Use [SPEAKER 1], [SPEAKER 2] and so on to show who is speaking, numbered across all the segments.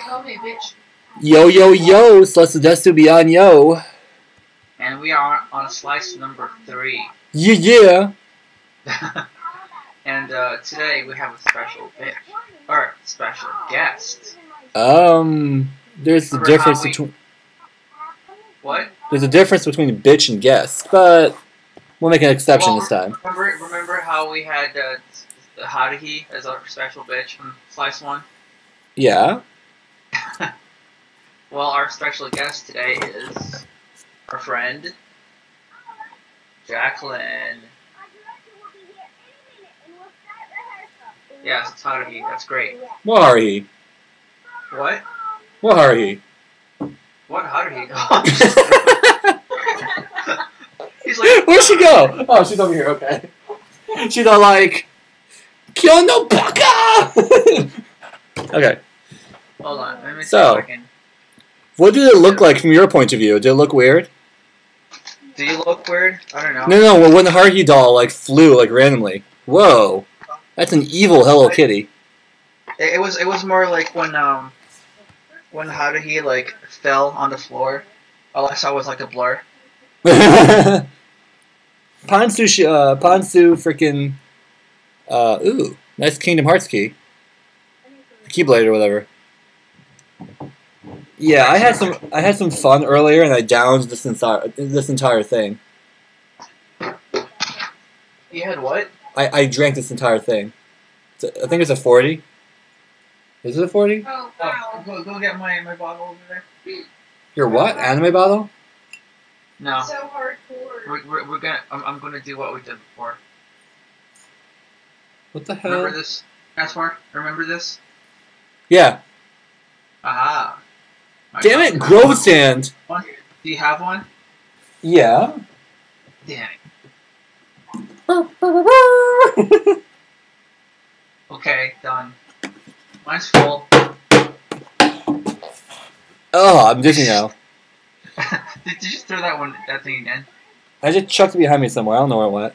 [SPEAKER 1] Call me bitch.
[SPEAKER 2] Yo, yo, yo, Celeste Desu beyond yo.
[SPEAKER 1] And we are on slice number 3.
[SPEAKER 2] Yeah, yeah.
[SPEAKER 1] And today we have a special bitch. Or special guest.
[SPEAKER 2] There's a difference between...
[SPEAKER 1] What?
[SPEAKER 2] There's a difference between bitch and guest, but we'll make an exception this time.
[SPEAKER 1] Remember how we had Haruhi as our special bitch from Slice 1?
[SPEAKER 2] Yeah.
[SPEAKER 1] Well, our special guest today is our friend, Jacqueline. Yes, it's Haruhi. That's great.
[SPEAKER 2] What Haruhi?
[SPEAKER 1] What?
[SPEAKER 2] What Haruhi?
[SPEAKER 1] What Haruhi? He's like,
[SPEAKER 2] where'd she go? Oh, she's over here, okay. She's all like, Kyo no baka! Okay.
[SPEAKER 1] Hold on, let me see
[SPEAKER 2] So,
[SPEAKER 1] if I can...
[SPEAKER 2] What did it look like from your point of view? Did it look weird?
[SPEAKER 1] Do you look weird? I don't know.
[SPEAKER 2] No, well, when the Haruhi doll, like, flew, like, randomly. Whoa. That's an evil Hello Kitty.
[SPEAKER 1] It was more like when Haruhi, like, fell on the floor. All I saw was, like, a blur.
[SPEAKER 2] Ponsu freaking, ooh, nice Kingdom Hearts key. Keyblade or whatever. Yeah, I had some fun earlier, and I downed this entire thing.
[SPEAKER 1] You had what?
[SPEAKER 2] I drank this entire thing. I think it's a 40. Is it a 40?
[SPEAKER 1] Oh, wow. Go get my bottle over there.
[SPEAKER 2] Your what? Anime bottle?
[SPEAKER 1] No.
[SPEAKER 3] So hardcore.
[SPEAKER 1] We're gonna. I'm gonna do what we did before.
[SPEAKER 2] What the hell?
[SPEAKER 1] Remember this, Gaspar? Remember this?
[SPEAKER 2] Yeah.
[SPEAKER 1] Aha.
[SPEAKER 2] Damn it, Grove Stand!
[SPEAKER 1] One? Do you have one?
[SPEAKER 2] Yeah.
[SPEAKER 1] Damn it. Okay, done. Mine's full.
[SPEAKER 2] Oh, I'm dizzy now.
[SPEAKER 1] Did you just throw that thing again?
[SPEAKER 2] I just chucked it behind me somewhere. I don't know where it went.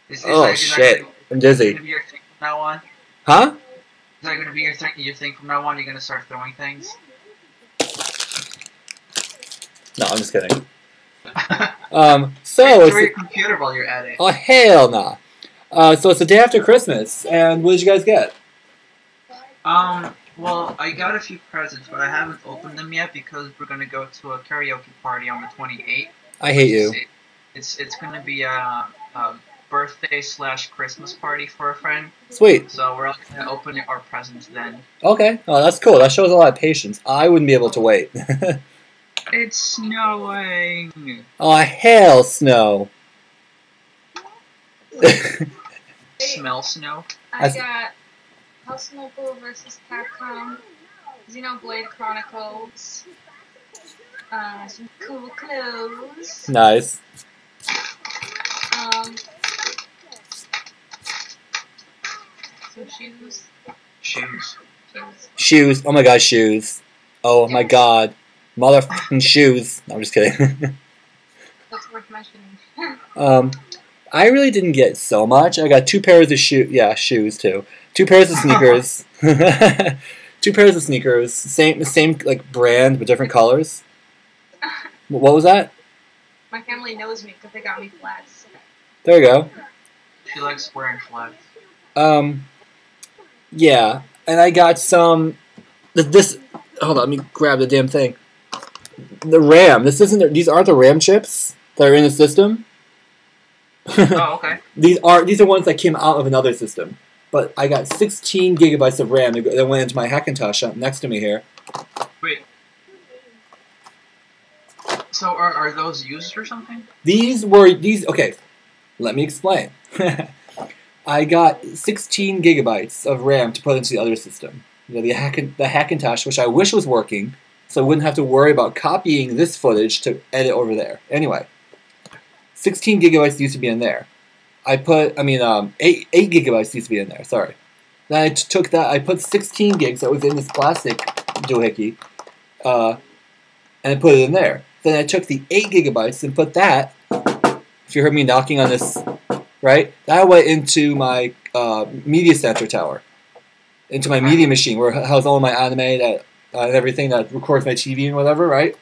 [SPEAKER 1] Is
[SPEAKER 2] shit. I'm
[SPEAKER 1] Is
[SPEAKER 2] dizzy.
[SPEAKER 1] that gonna be your thing from now on?
[SPEAKER 2] Huh?
[SPEAKER 1] Is that gonna be your thing from now on? You're gonna start throwing things?
[SPEAKER 2] No, I'm just kidding.
[SPEAKER 1] Throw
[SPEAKER 2] It's...
[SPEAKER 1] your computer while you're at it.
[SPEAKER 2] Oh, hell nah. So it's the day after Christmas, and what did you guys get?
[SPEAKER 1] Well, I got a few presents, but I haven't opened them yet because we're gonna go to a karaoke party on the 28th.
[SPEAKER 2] I hate you.
[SPEAKER 1] It's gonna be a birthday / Christmas party for a friend.
[SPEAKER 2] Sweet.
[SPEAKER 1] So we're gonna open our presents then.
[SPEAKER 2] Okay. Oh, that's cool. That shows a lot of patience. I wouldn't be able to wait.
[SPEAKER 1] It's snowing.
[SPEAKER 2] Oh, hell snow.
[SPEAKER 1] Smell snow.
[SPEAKER 3] I got House Mobile vs. Capcom, Xenoblade Chronicles, some cool clothes.
[SPEAKER 2] Nice.
[SPEAKER 3] Some shoes.
[SPEAKER 2] Shoes. Oh my god, shoes. Oh my god. Motherfucking shoes. No, I'm just kidding.
[SPEAKER 3] That's worth mentioning.
[SPEAKER 2] I really didn't get so much. I got 2 pairs of shoes. Yeah, shoes too. 2 pairs of sneakers. 2 pairs of sneakers. Same like brand but different colors. What was that?
[SPEAKER 3] My family knows me because they got me flats.
[SPEAKER 2] There you go.
[SPEAKER 1] She likes wearing flats.
[SPEAKER 2] Yeah, and I got some. This. Hold on, let me grab the damn thing. The RAM. This isn't. These aren't the RAM chips that are in the system.
[SPEAKER 1] Oh, okay.
[SPEAKER 2] These are ones that came out of another system. But I got 16 gigabytes of RAM that went into my Hackintosh up next to me here.
[SPEAKER 1] Wait. So are those used or something?
[SPEAKER 2] These. Okay, let me explain. I got 16 gigabytes of RAM to put into the other system. You know, the Hackintosh, which I wish was working, so I wouldn't have to worry about copying this footage to edit over there. Anyway, 16 gigabytes used to be in there. 8 gigabytes used to be in there, sorry. Then I took that, I put 16 gigs that was in this plastic doohickey, and I put it in there. Then I took the 8 gigabytes and put that, if you heard me knocking on this, right? That went into my media center tower. into my media machine where it has all my anime that and everything that records my TV and whatever, right?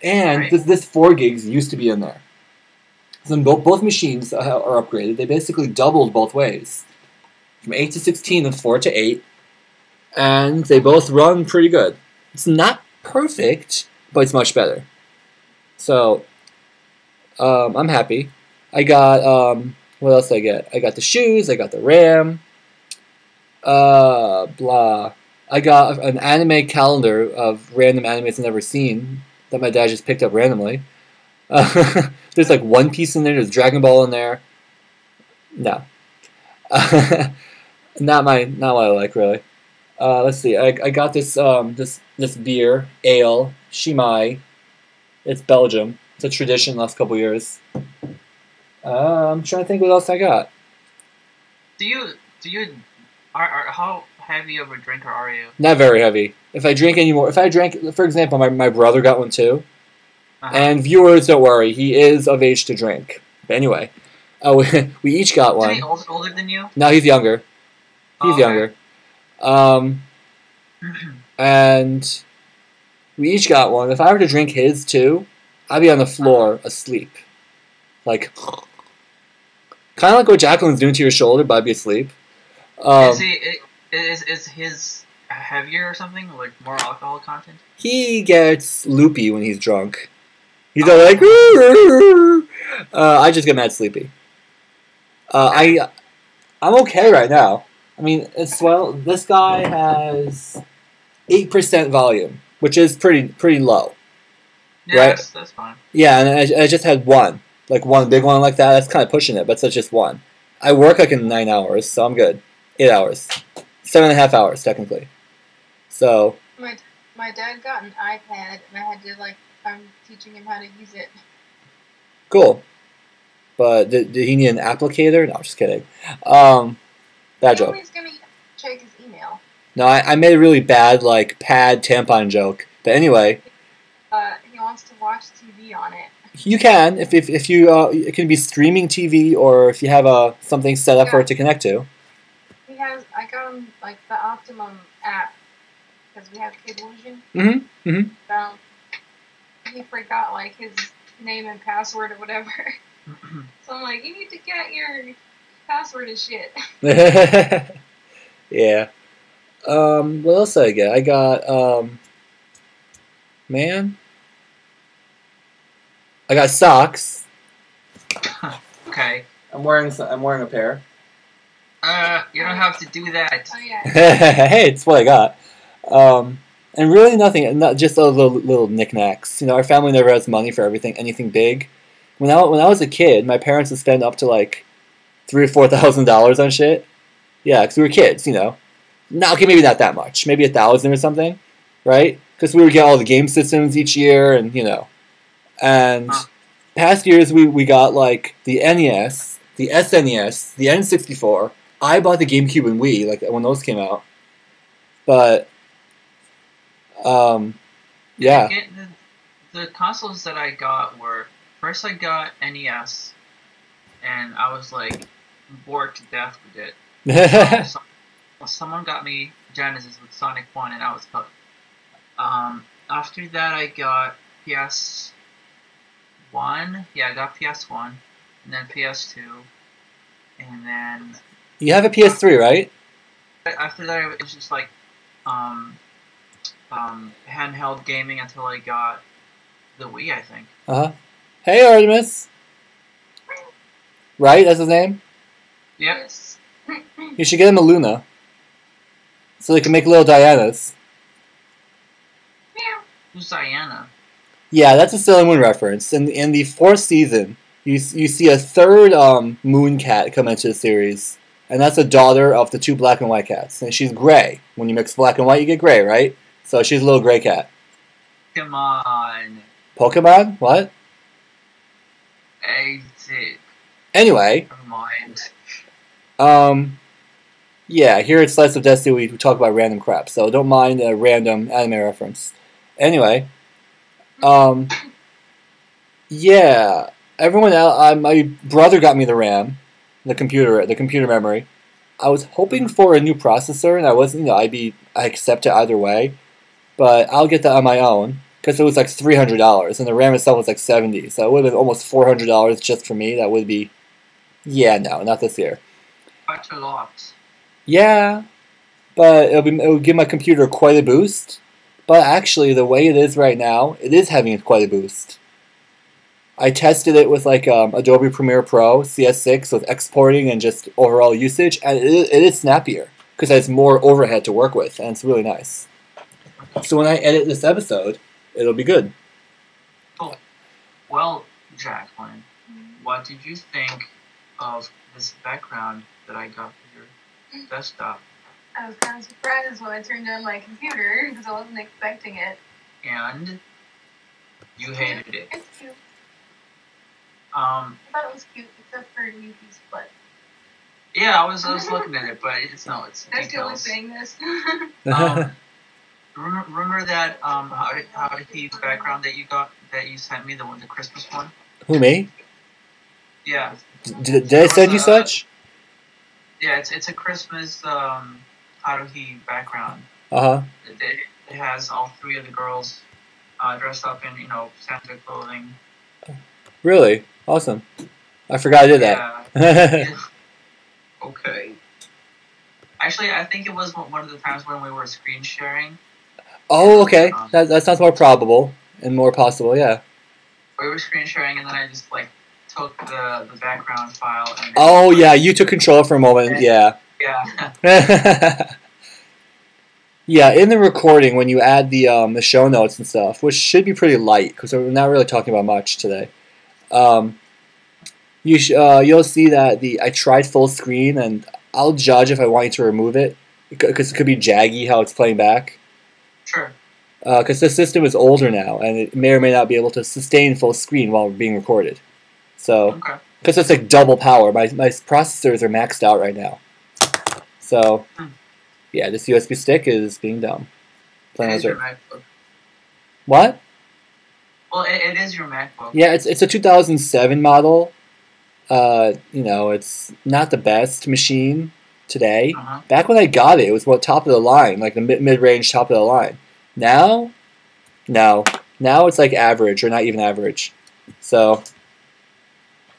[SPEAKER 2] And
[SPEAKER 1] Right.
[SPEAKER 2] this 4 gigs used to be in there. So both machines are upgraded. They basically doubled both ways, from 8 to 16 and 4 to 8, and they both run pretty good. It's not perfect, but it's much better. So I'm happy. I got what else did I get? I got the shoes. I got the RAM. Blah. I got an anime calendar of random animes I've never seen that my dad just picked up randomly. There's like One Piece in there. There's Dragon Ball in there. No, not what I like really. Let's see. I got this this beer ale Shimai. It's Belgium. It's a tradition last couple years. I'm trying to think what else I got.
[SPEAKER 1] How heavy of a drinker are you?
[SPEAKER 2] Not very heavy. If I drank, for example, my brother got one too. And viewers, don't worry, he is of age to drink. But anyway, we each got one.
[SPEAKER 1] Is he older than you?
[SPEAKER 2] No, he's younger. He's younger. And we each got one. If I were to drink his too, I'd be on the floor asleep. Like, kind of like what Jacqueline's doing to your shoulder, but I'd be asleep.
[SPEAKER 1] Is his heavier or something? Like more alcohol content?
[SPEAKER 2] He gets loopy when he's drunk. He's all like, I just get mad sleepy. I'm okay right now. I mean, this guy has 8% volume, which is pretty low.
[SPEAKER 1] Yeah,
[SPEAKER 2] right?
[SPEAKER 1] That's fine.
[SPEAKER 2] Yeah, and I just had one big one like that. That's kind of pushing it, but it's just one. I work like in 9 hours, so I'm good. 8 hours, 7.5 hours technically. So
[SPEAKER 3] My dad got an iPad, and I had to I'm teaching him how to use it.
[SPEAKER 2] cool. But did he need an applicator? No, I'm just kidding. Bad joke.
[SPEAKER 3] He's gonna check his email.
[SPEAKER 2] No, I made a really bad pad tampon joke. But anyway,
[SPEAKER 3] He wants to watch TV on it.
[SPEAKER 2] you can if you it can be streaming TV or if you have something set up for it to connect to.
[SPEAKER 3] I got him the Optimum app because we have Cablevision.
[SPEAKER 2] Mm-hmm.
[SPEAKER 3] He forgot his name and password or whatever. So I'm like, you need to get your password and shit.
[SPEAKER 2] Yeah. What else did I get? I got man. I got socks.
[SPEAKER 1] Okay.
[SPEAKER 2] I'm wearing a pair.
[SPEAKER 1] You don't have to do that.
[SPEAKER 3] Oh yeah.
[SPEAKER 2] Hey, it's what I got. And really nothing, not just a little knickknacks. Our family never has money for anything big. When I was a kid, my parents would spend up to $3,000 or $4,000 on shit. Yeah, because we were kids, No, okay, maybe not that much. Maybe 1,000 or something, right? Because we would get all the game systems each year, and And past years we got the NES, the SNES, the N64. I bought the GameCube and Wii when those came out. But yeah.
[SPEAKER 1] The consoles that I got were first I got NES, and I was bored to death with it. Someone got me Genesis with Sonic 1, and I was hooked. After that, I got PS1. Yeah, I got PS1, and then PS2, and then
[SPEAKER 2] You have a PS3, right?
[SPEAKER 1] after that, it was just handheld gaming until I got the Wii, I think.
[SPEAKER 2] Hey, Artemis. Right? That's his name?
[SPEAKER 1] Yep.
[SPEAKER 3] Yes.
[SPEAKER 2] You should get him a Luna. So they can make little Dianas.
[SPEAKER 3] Meow.
[SPEAKER 1] Who's Diana?
[SPEAKER 2] Yeah, that's a Sailor Moon reference. In the 4th season, you see a third moon cat come into the series. And that's a daughter of the 2 black and white cats. And she's gray. When you mix black and white, you get gray, right? So she's a little gray cat.
[SPEAKER 1] Come on.
[SPEAKER 2] Pokemon? What?
[SPEAKER 1] Exit.
[SPEAKER 2] Anyway.
[SPEAKER 1] Never mind.
[SPEAKER 2] Yeah, here at Slice of Desu, we talk about random crap. So don't mind a random anime reference. Anyway. Yeah. Everyone else, my brother got me the RAM. The computer memory. I was hoping for a new processor, and I wasn't. I accept it either way, but I'll get that on my own because it was like $300, and the RAM itself was like $70, so it would have been almost $400 just for me. That would be, yeah, no, not this year.
[SPEAKER 1] Quite a lot.
[SPEAKER 2] Yeah, but it would give my computer quite a boost. But actually, the way it is right now, it is having quite a boost. I tested it with like Adobe Premiere Pro CS6 with exporting and just overall usage, and it is snappier because it has more overhead to work with, and it's really nice. So when I edit this episode, it'll be good.
[SPEAKER 1] Cool. Well, Jacqueline, what did you think of this background that I got for your desktop?
[SPEAKER 3] I was kind of surprised when I turned on my computer because I wasn't expecting it.
[SPEAKER 1] And you hated it.
[SPEAKER 3] It's cute.
[SPEAKER 1] I
[SPEAKER 3] thought it was cute except for Yuki's butt.
[SPEAKER 1] Yeah, I was looking at it, but it's
[SPEAKER 3] That's
[SPEAKER 1] details.
[SPEAKER 3] the only saying this.
[SPEAKER 1] Remember that how did he background that you sent me, the Christmas one?
[SPEAKER 2] Who, me?
[SPEAKER 1] Yeah.
[SPEAKER 2] Did I send you such?
[SPEAKER 1] Yeah, it's a Christmas Haruhi background.
[SPEAKER 2] Uh-huh.
[SPEAKER 1] It has all three of the girls dressed up in Santa clothing.
[SPEAKER 2] Really? Awesome. I forgot I did that.
[SPEAKER 1] Yeah. Okay. Actually, I think it was one of the times when we were screen sharing.
[SPEAKER 2] Oh, okay. That sounds more probable and more possible, yeah.
[SPEAKER 1] We were screen sharing, and then I just took the background file. And
[SPEAKER 2] oh, yeah, you took control for a moment, yeah.
[SPEAKER 1] Yeah.
[SPEAKER 2] Yeah, in the recording, when you add the show notes and stuff, which should be pretty light, because we're not really talking about much today, you'll see that I tried full screen, and I'll judge if I want you to remove it, because it could be jaggy how it's playing back.
[SPEAKER 1] Sure.
[SPEAKER 2] Because the system is older now, and it may or may not be able to sustain full screen while being recorded. So, because it's like double power, my processors are maxed out right now. So, yeah, this USB stick is being dumb.
[SPEAKER 1] It is your MacBook.
[SPEAKER 2] What?
[SPEAKER 1] Well, it is your MacBook.
[SPEAKER 2] Yeah, it's a 2007 model. It's not the best machine today. Back when I got it, it was top of the line, like the mid-range top of the line. Now, no. Now it's like average or not even average. So,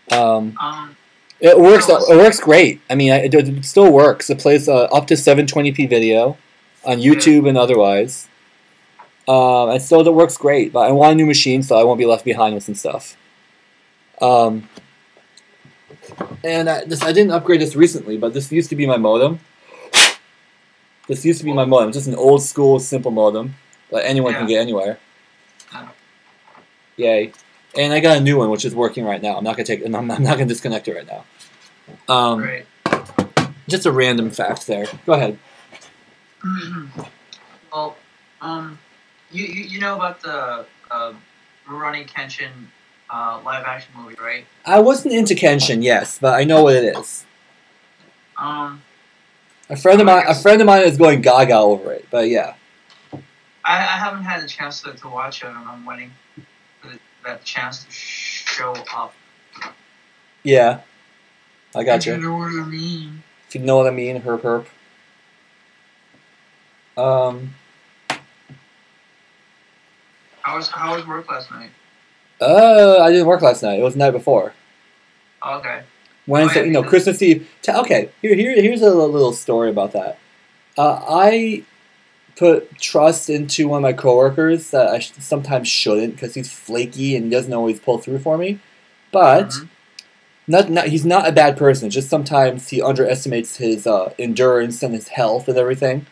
[SPEAKER 2] it works. It works great. I mean, it still works. It plays up to 720p video on YouTube and otherwise. And still, it works great. But I want a new machine so I won't be left behind with some stuff. And I didn't upgrade this recently, but this used to be my modem. This used to be my modem, just an old school simple modem that anyone can get anywhere. Yay! And I got a new one, which is working right now. I'm not gonna disconnect it right now.
[SPEAKER 1] Right.
[SPEAKER 2] Just a random fact there. Go ahead.
[SPEAKER 1] Well, you know about the Rurouni Kenshin live action movie, right?
[SPEAKER 2] I wasn't into Kenshin, yes, but I know what it is. A friend of mine is going gaga over it, but yeah.
[SPEAKER 1] I haven't had a chance to watch it, and I'm waiting for that chance to show up.
[SPEAKER 2] Yeah, I got you.
[SPEAKER 1] If you know what I mean.
[SPEAKER 2] If you know what I mean, herp.
[SPEAKER 1] How was work last night?
[SPEAKER 2] I didn't work last night. It was the night before.
[SPEAKER 1] Okay.
[SPEAKER 2] Wednesday, Christmas Eve. Okay, here's a little story about that. I put trust into one of my coworkers that I sometimes shouldn't because he's flaky and he doesn't always pull through for me. But he's not a bad person. Just sometimes he underestimates his endurance and his health and everything.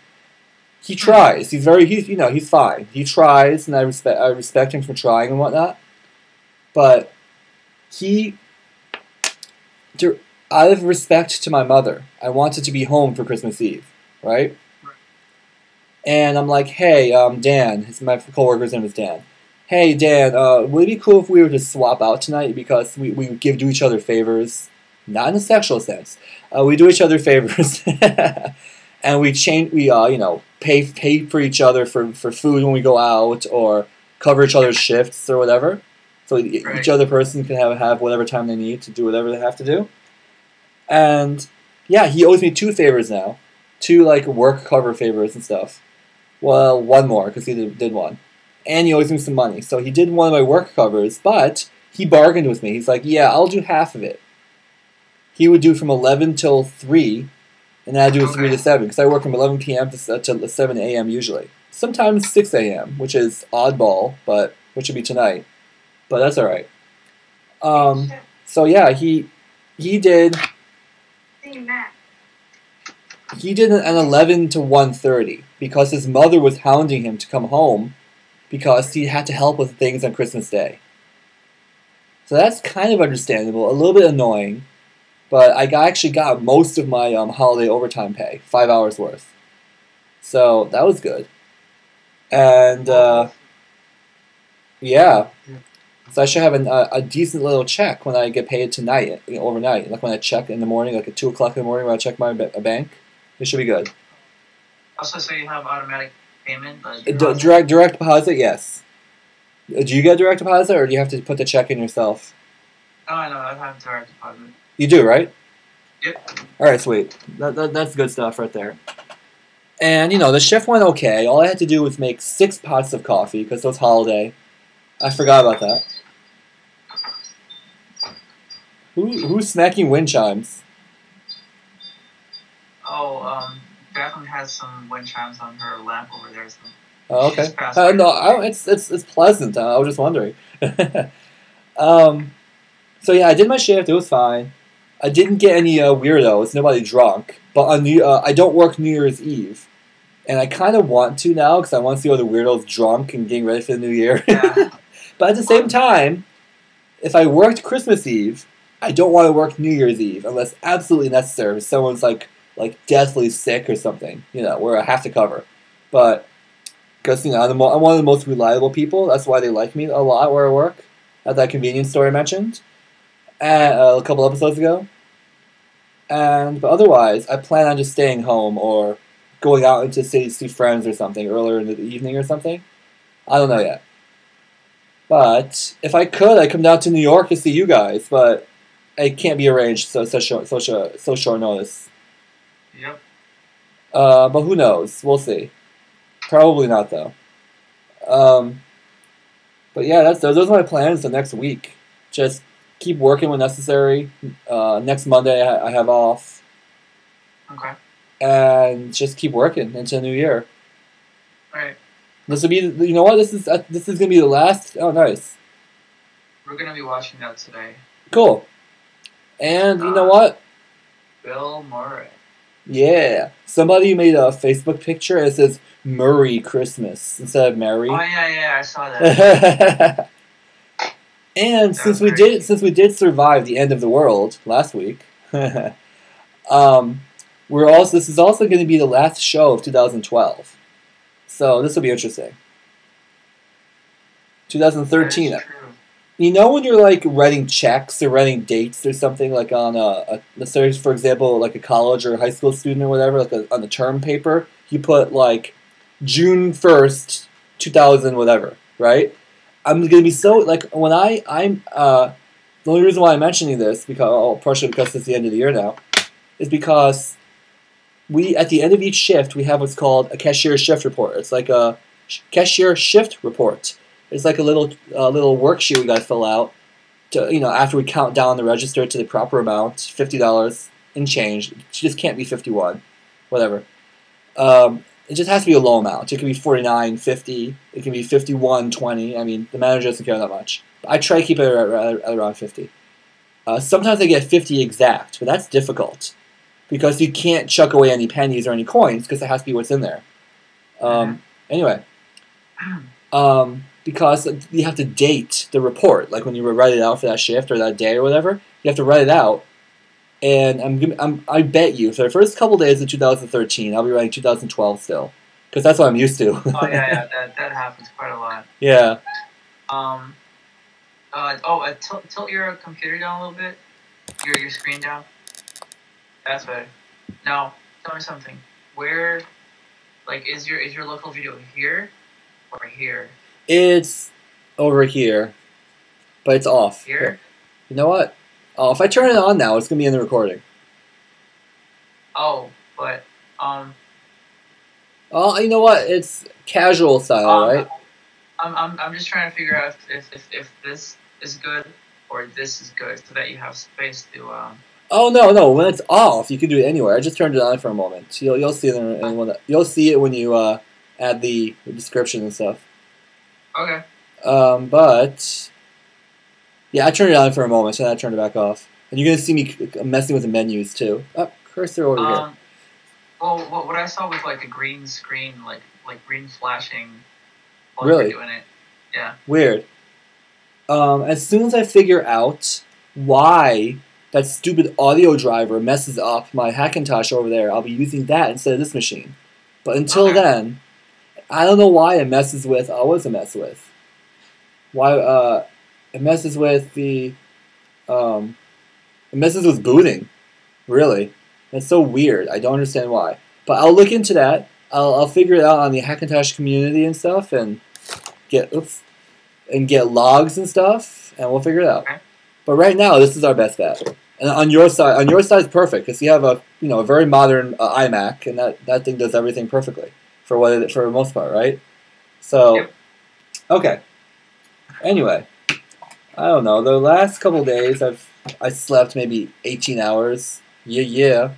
[SPEAKER 2] He tries. He's fine. He tries, and I respect him for trying and whatnot. But out of respect to my mother, I wanted to be home for Christmas Eve, right? And I'm like, hey, Dan, my coworker's name is Dan. Hey, Dan, would it be cool if we were to swap out tonight because we do each other favors, not in a sexual sense. We do each other favors, and we pay for each other for food when we go out or cover each other's shifts or whatever. So each other person can have whatever time they need to do whatever they have to do. And Yeah, he owes me 2 favors now. 2, like, work cover favors and stuff. Well, 1 more, because he did 1. And he owes me some money. So he did 1 of my work covers, but he bargained with me. He's like, yeah, I'll do half of it. He would do from 11 till 3, and I'd do 3 to 7, because I work from 11 p.m. to 7 a.m. usually. Sometimes 6 a.m., which is oddball, but which would be tonight. But that's all right. So yeah, he did an 11 to 1:30 because his mother was hounding him to come home because he had to help with things on Christmas Day. So that's kind of understandable, a little bit annoying, but I actually got most of my holiday overtime pay, 5 hours worth. So that was good. And yeah, so I should have a decent little check when I get paid tonight, overnight. Like when I check in the morning, like at 2 o'clock in the morning when I check my bank. It should be good.
[SPEAKER 1] Also, so you have automatic payment?
[SPEAKER 2] Direct deposit, yes. Do you get direct deposit, or do you have to put the check in yourself?
[SPEAKER 1] Oh, I know. I have direct deposit.
[SPEAKER 2] You do, right?
[SPEAKER 1] Yep.
[SPEAKER 2] All right, sweet. That's good stuff right there. And, the shift went okay. All I had to do was make 6 pots of coffee, because it was holiday. I forgot about that. Who's smacking wind chimes?
[SPEAKER 1] Oh, Jacqueline has some wind chimes on her lamp over there. So
[SPEAKER 2] oh, okay. No, it's pleasant. I was just wondering. So yeah, I did my shift. It was fine. I didn't get any weirdos. Nobody drunk. But on I don't work New Year's Eve, and I kind of want to now because I want to see all the weirdos drunk and getting ready for the New Year.
[SPEAKER 1] Yeah.
[SPEAKER 2] But at the same time, if I worked Christmas Eve, I don't want to work New Year's Eve unless absolutely necessary. If someone's like deathly sick or something, where I have to cover. But because I'm one of the most reliable people. That's why they like me a lot where I work at that convenience store I mentioned a couple episodes ago. But otherwise, I plan on just staying home or going out into the city to see friends or something earlier in the evening or something. I don't know yet. But if I could, I'd come down to New York to see you guys. But it can't be arranged so short notice.
[SPEAKER 1] Yep.
[SPEAKER 2] But who knows? We'll see. Probably not though. But yeah, those are my plans the next week. Just keep working when necessary. Next Monday I have off.
[SPEAKER 1] Okay.
[SPEAKER 2] And just keep working into the new year.
[SPEAKER 1] All right.
[SPEAKER 2] This will be. You know what? This is gonna be the last. Oh, nice.
[SPEAKER 1] We're gonna be watching that today.
[SPEAKER 2] Cool. And you know what?
[SPEAKER 1] Bill Murray.
[SPEAKER 2] Yeah. Somebody made a Facebook picture and it says Murray Christmas instead of Merry.
[SPEAKER 1] Oh yeah, I saw that.
[SPEAKER 2] And since we did survive the end of the world last week, this is also going to be the last show of 2012. So this will be interesting. 2013.
[SPEAKER 1] That is true.
[SPEAKER 2] When you're like writing checks or writing dates or something like on let's say for example like a college or a high school student or whatever, like on the term paper, you put like June 1st, 2000 whatever, right? I'm gonna be so like when I'm the only reason why I'm mentioning this partially because it's the end of the year now, is because we at the end of each shift we have what's called a cashier shift report. It's like a cashier shift report. It's like a little worksheet we got to fill out to after we count down the register to the proper amount, $50 and change. It just can't be 51, whatever. It just has to be a low amount. It can be 49, 50. It can be 51, 20. I mean, the manager doesn't care that much. I try to keep it at around 50. Sometimes I get 50 exact, but that's difficult because you can't chuck away any pennies or any coins because it has to be what's in there. Anyway, because you have to date the report, like when you write it out for that shift or that day or whatever, you have to write it out. And I bet you for the first couple days of 2013, I'll be writing 2012 still, because that's what I'm used to.
[SPEAKER 1] Oh yeah, that happens quite a lot.
[SPEAKER 2] Yeah.
[SPEAKER 1] Tilt your computer down a little bit. Your screen down. That's better. Now, tell me something. Where, like, is your local video here or here?
[SPEAKER 2] It's over here, but it's off.
[SPEAKER 1] Here?
[SPEAKER 2] You know what? Oh, if I turn it on now, it's going to be in the recording.
[SPEAKER 1] Oh, but
[SPEAKER 2] Oh, you know what? It's casual style, right?
[SPEAKER 1] I'm just trying to figure out if this is good or this is good, so that you have space to
[SPEAKER 2] Oh no! When it's off, you can do it anywhere. I just turned it on for a moment. You'll see it you'll see it when you add the description and stuff.
[SPEAKER 1] Okay.
[SPEAKER 2] But yeah, I turned it on for a moment, so then I turned it back off. And you're gonna see me messing with the menus too. Oh, cursor over here.
[SPEAKER 1] Well, what I saw was like a green screen, like green flashing. While
[SPEAKER 2] Really?
[SPEAKER 1] you were doing it. Yeah.
[SPEAKER 2] Weird. As soon as I figure out why that stupid audio driver messes up my Hackintosh over there, I'll be using that instead of this machine. But until then, I don't know why it messes with. What does it mess with? Why? It messes with the. It messes with booting. Really, that's so weird. I don't understand why. But I'll look into that. I'll figure it out on the Hackintosh community and stuff, and get logs and stuff, and we'll figure it out.
[SPEAKER 1] Okay.
[SPEAKER 2] But right now, this is our best bet. And on your side is perfect because you have a very modern iMac, and that thing does everything perfectly for the most part, right? So,
[SPEAKER 1] yep.
[SPEAKER 2] Okay. Anyway, I don't know. The last couple of days, I slept maybe 18 hours. Yeah.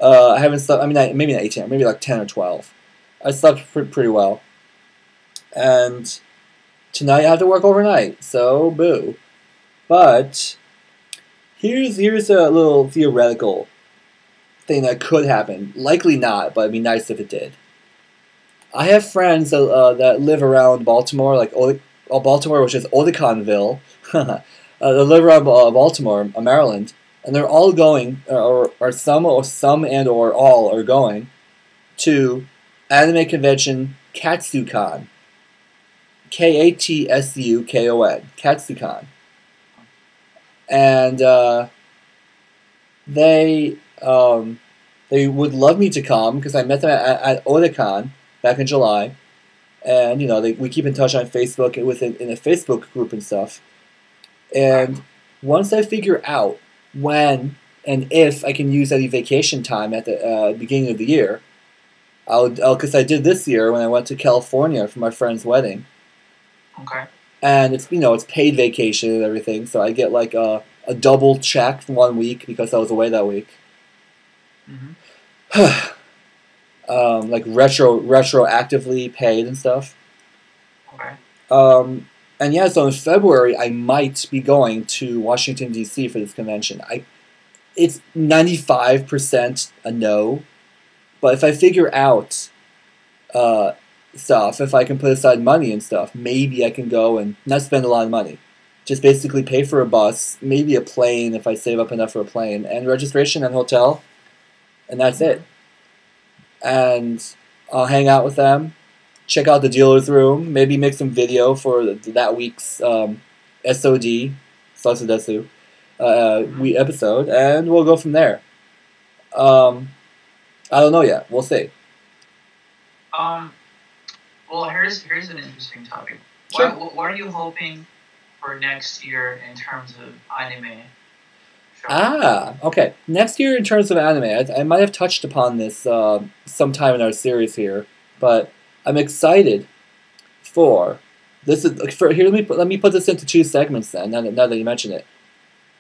[SPEAKER 2] I haven't slept. I mean, maybe not 18, maybe like 10 or 12. I slept pretty well. And tonight I have to work overnight, so boo. But here's a little theoretical thing that could happen. Likely not, but it'd be nice if it did. I have friends that live around Baltimore, like Baltimore, which is Odaconville. They live around Baltimore, Maryland. And they're all going, or some and or all are going to anime convention KatsuCon. KatsuCon. KatsuCon. And they would love me to come because I met them at Otakon back in July. And we keep in touch on Facebook and in a Facebook group and stuff. And once I figure out when and if I can use any vacation time at the beginning of the year, because I did this year when I went to California for my friend's wedding.
[SPEAKER 1] Okay.
[SPEAKER 2] And it's paid vacation and everything, so I get like a double check for 1 week because I was away that week.
[SPEAKER 1] Mm-hmm.
[SPEAKER 2] Like retroactively paid and stuff.
[SPEAKER 1] Okay.
[SPEAKER 2] And yeah, so in February I might be going to Washington D.C. for this convention. It's 95% a no, but if I figure out stuff, if I can put aside money and stuff, maybe I can go and not spend a lot of money. Just basically pay for a bus, maybe a plane if I save up enough for a plane, and registration and hotel, and that's it. And I'll hang out with them, check out the dealer's room, maybe make some video for that week's SOD, Salsa Desu, episode, and we'll go from there. I don't know yet. We'll see.
[SPEAKER 1] Well, here's an interesting topic.
[SPEAKER 2] Sure.
[SPEAKER 1] What are you hoping for next year in terms of anime?
[SPEAKER 2] Okay. Next year in terms of anime, I might have touched upon this sometime in our series here, but I'm excited for this. Here, let me put this into 2 segments then. Now that you mention it.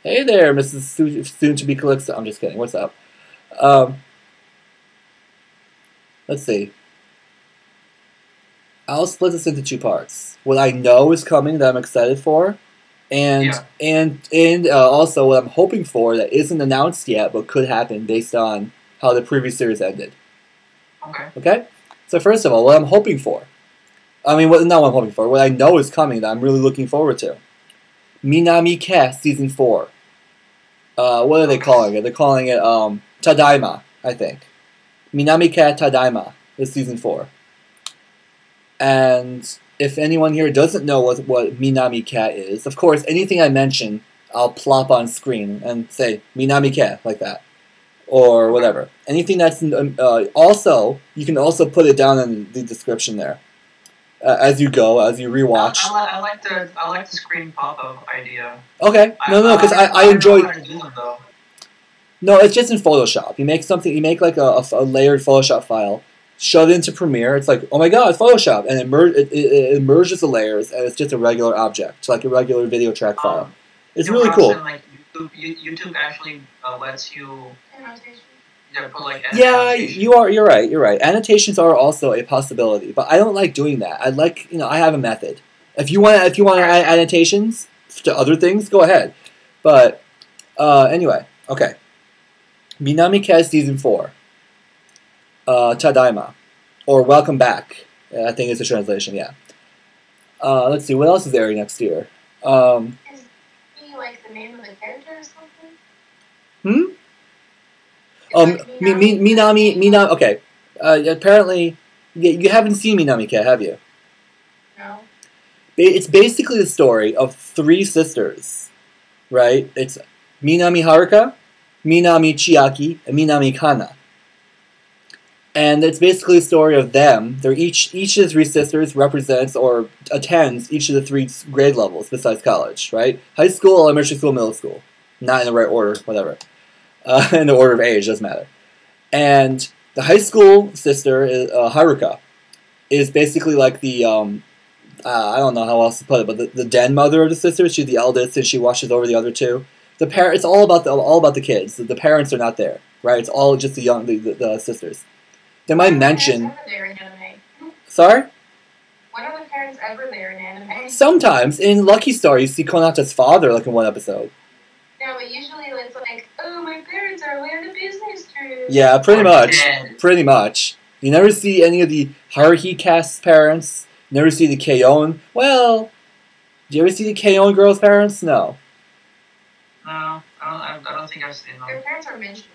[SPEAKER 2] Hey there, Mrs. Soon-to-be Calixto. I'm just kidding. What's up? Let's see. I'll split this into 2 parts. What I know is coming that I'm excited for, and also what I'm hoping for that isn't announced yet but could happen based on how the previous series ended. Okay? So first of all, what I'm hoping for. Not what I'm hoping for. What I know is coming that I'm really looking forward to. Minami-ke Season 4. What are they calling it? They're calling it Tadaima, I think. Minami-ke Tadaima is Season 4. And if anyone here doesn't know what Minami-ke is, of course, anything I mention, I'll plop on screen and say Minami-ke, like that. Or whatever. Anything that's... also, you can also put it down in the description there. As you go, as you rewatch.
[SPEAKER 1] I like the screen pop-up idea.
[SPEAKER 2] Okay. No, because I enjoy... No, it's just in Photoshop. You make something. You make like a layered Photoshop file, shove it into Premiere. It's like, oh my god, it's Photoshop, and it merges the layers, and it's just a regular object, like a regular video track file. It's really cool.
[SPEAKER 1] Like YouTube actually lets you. Put, like,
[SPEAKER 2] yeah, you're right. You're right. Annotations are also a possibility, but I don't like doing that. I like, I have a method. If you want to add annotations to other things, go ahead. But anyway, okay. Minami Season 4. Tadaima, or Welcome Back. I think it's a translation. Yeah. Let's see. What else is airing next year?
[SPEAKER 3] Is he like the name of the character or something?
[SPEAKER 2] Minami. Okay. Apparently, you haven't seen Minami, have you?
[SPEAKER 3] No.
[SPEAKER 2] It's basically the story of 3 sisters, right? It's Minami Haruka, Minami Chiaki, and Minami Kana. And it's basically the story of them. They're each of the 3 sisters represents or attends each of the 3 grade levels besides college, right? High school, elementary school, middle school. Not in the right order, whatever. In the order of age, doesn't matter. And the high school sister, Haruka, is basically like the, I don't know how else to put it, but the den mother of the sisters. She's the eldest, and she watches over the other 2. It's all about the kids. The parents are not there, right? It's all just the sisters. They might mention. Sorry?
[SPEAKER 3] When are the parents ever there in anime?
[SPEAKER 2] Sometimes in Lucky Star, you see Konata's father, like in one episode.
[SPEAKER 3] No, but usually it's like, oh, my parents are away on a business trip.
[SPEAKER 2] Yeah, pretty much. Pretty much. You never see any of the Haruhi cast's parents. You never see the Keon. Well, do you ever see the Keon girls' parents? No.
[SPEAKER 1] No, I don't think I've seen them.
[SPEAKER 3] Their parents are mentioned.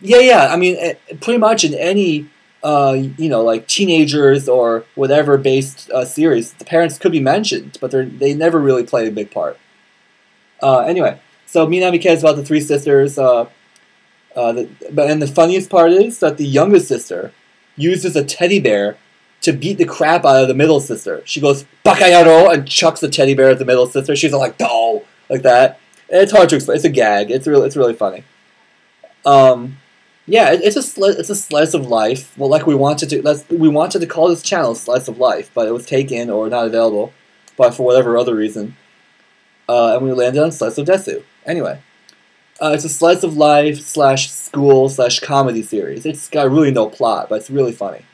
[SPEAKER 2] Yeah. I mean, pretty much in any, like teenagers or whatever based series, the parents could be mentioned, but they never really play a big part. Anyway. So Minami cares about the 3 sisters, and the funniest part is that the youngest sister uses a teddy bear to beat the crap out of the middle sister. She goes "Bakayaro" and chucks the teddy bear at the middle sister. She's like "No," like that. And it's hard to explain. It's a gag. It's really funny. Yeah, it's a slice of life. Well, like we wanted to call this channel "Slice of Life," but it was taken or not available, but for whatever other reason, and we landed on "Slice of Desu." Anyway, it's a slice of life / school / comedy series. It's got really no plot, but it's really funny.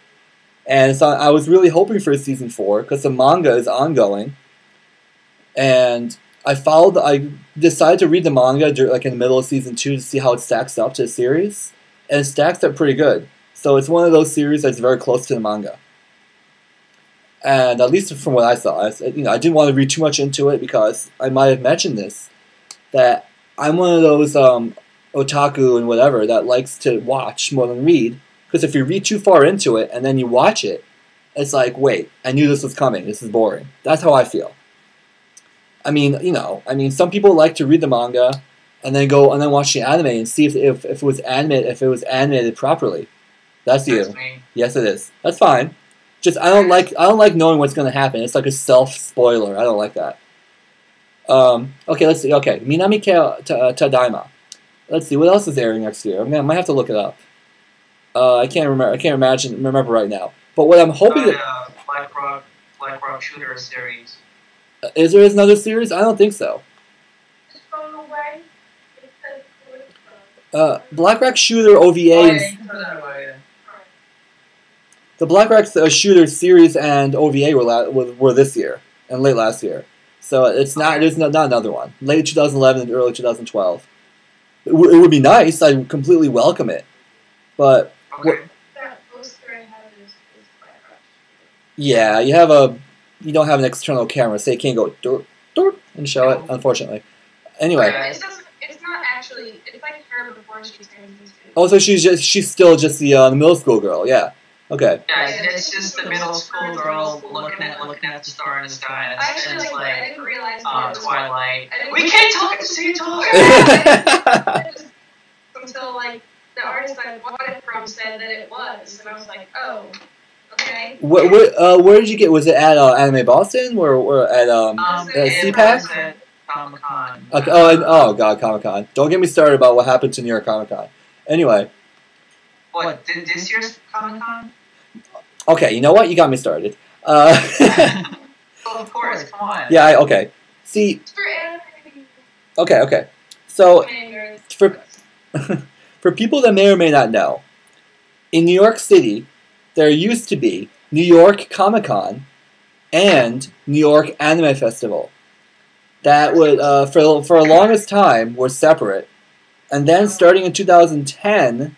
[SPEAKER 2] And so I was really hoping for a season 4 because the manga is ongoing. And I decided to read the manga like in the middle of season 2 to see how it stacks up to the series, and it stacks up pretty good. So it's one of those series that's very close to the manga. And at least from what I saw, I didn't want to read too much into it because I might have mentioned this. That I'm one of those otaku and whatever that likes to watch more than read. Because if you read too far into it and then you watch it, it's like, wait, I knew this was coming. This is boring. That's how I feel. I mean, some people like to read the manga and then watch the anime and see if it was animated properly. That's you.
[SPEAKER 1] Me.
[SPEAKER 2] Yes, it is. That's fine. Just I don't like knowing what's going to happen. It's like a self spoiler. I don't like that. Okay, let's see. Okay, Minami Tadaima. Let's see what else is airing next year. I might have to look it up. I can't remember. I can't remember right now. But what I'm hoping
[SPEAKER 1] Black Rock Shooter series.
[SPEAKER 2] Is there another series? I don't think so. Black Rock Shooter OVA. The Black Rock Shooter series and OVA were this year and late last year. So it's not. There's not another one. Late 2011 and early 2012. It would be nice. I completely welcome it. But yeah, you don't have an external camera, so you can't go and show it. Unfortunately. Anyway.
[SPEAKER 3] It's not actually. It's like her before she turns into.
[SPEAKER 2] Oh, so she's still just the middle school girl. Yeah. Okay.
[SPEAKER 1] Yeah, it's just the middle school girl looking at the star in the sky. And it's like
[SPEAKER 3] I didn't realize
[SPEAKER 1] Twilight. We can't talk at the same time.
[SPEAKER 3] Until like the artist I bought it from said that it was, and I was like, oh, okay.
[SPEAKER 2] Where did you get? Was it at Anime Boston or at CPAC?
[SPEAKER 1] ComicCon.
[SPEAKER 2] Okay, oh god, ComicCon. Don't get me started about what happened to New York ComicCon. Anyway.
[SPEAKER 1] What, this year's ComicCon?
[SPEAKER 2] Okay, you know what? You got me started.
[SPEAKER 1] Of course, come on.
[SPEAKER 2] Yeah, okay. See. Okay. So, for people that may or may not know, in New York City, there used to be New York ComicCon and New York Anime Festival. That would, for the longest time, were separate. And then starting in 2010,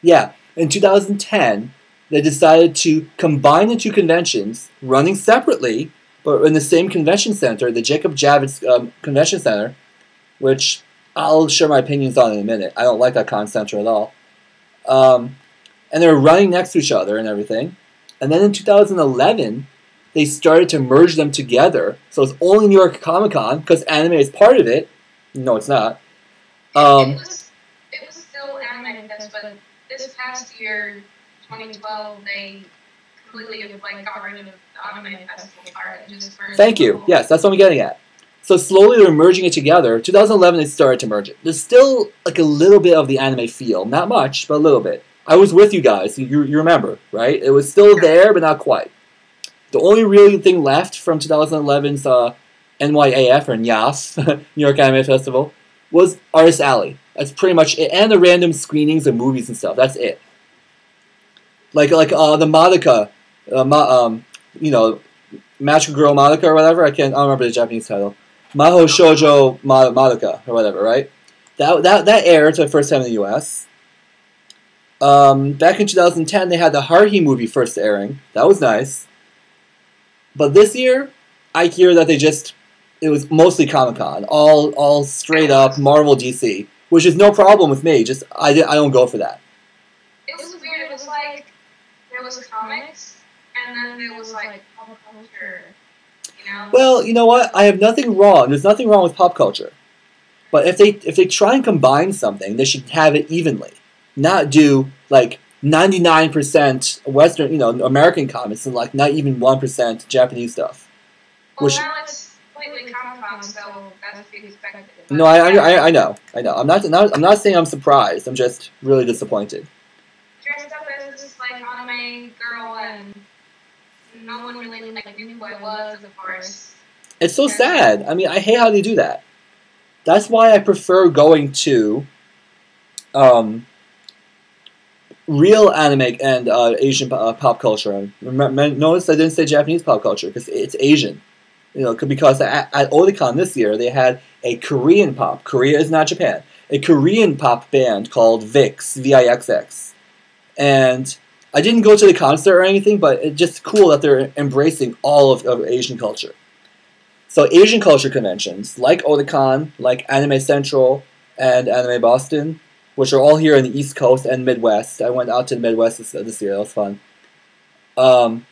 [SPEAKER 2] in 2010, they decided to combine the two conventions, running separately, but in the same convention center, the Jacob Javits Convention Center, which I'll share my opinions on in a minute. I don't like that con center at all. And they were running next to each other and everything. And then in 2011, they started to merge them together. So it's only New York Comic Con, because anime is part of it. No, it's not.
[SPEAKER 3] It was still Anime Fest, but this past year, 2012, they completely got rid of the Anime Festival part and just merged.
[SPEAKER 2] Thank you. Yes, that's what I'm getting at. So slowly they're merging it together. 2011 they started to merge it. There's still a little bit of the anime feel. Not much, but a little bit. I was with you guys. You remember, right? It was still there, but not quite. The only real thing left from 2011's NYAF, or NYAS, New York Anime Festival, was Artist Alley. That's pretty much it. And the random screenings of movies and stuff. That's it. Like the Madoka, Magical Girl Madoka or whatever. I don't remember the Japanese title. Maho Shoujo Madoka or whatever, right? That aired for the first time in the U.S. Back in 2010, they had the Haruhi movie first airing. That was nice. But this year, I hear that it was mostly Comic-Con, all straight up Marvel DC, which is no problem with me. Just I don't go for that.
[SPEAKER 3] It was weird. It was like there was comics, and then there was pop culture. You know?
[SPEAKER 2] Well, you know what? I have nothing wrong. There's nothing wrong with pop culture. But if they try and combine something, they should have it evenly. Not do 99% Western, American comics and not even 1% Japanese stuff.
[SPEAKER 3] Well, now it's completely Comic-Con, so that's to be expected.
[SPEAKER 2] No, I know. I'm not saying I'm surprised. I'm just really disappointed.
[SPEAKER 3] Dressed up as this anime girl, and no one really knew who I was, of course.
[SPEAKER 2] It's so sad. I mean, I hate how they do that. That's why I prefer going to real anime and Asian pop culture. Notice I didn't say Japanese pop culture because it's Asian. Because at Otakon this year they had a Korean pop. Korea is not Japan. A Korean pop band called VIX, VIXX, and I didn't go to the concert or anything, but it's just cool that they're embracing all of Asian culture. So Asian culture conventions like Otakon, like Anime Central and Anime Boston, which are all here in the East Coast and Midwest. I went out to the Midwest this year. That was fun. And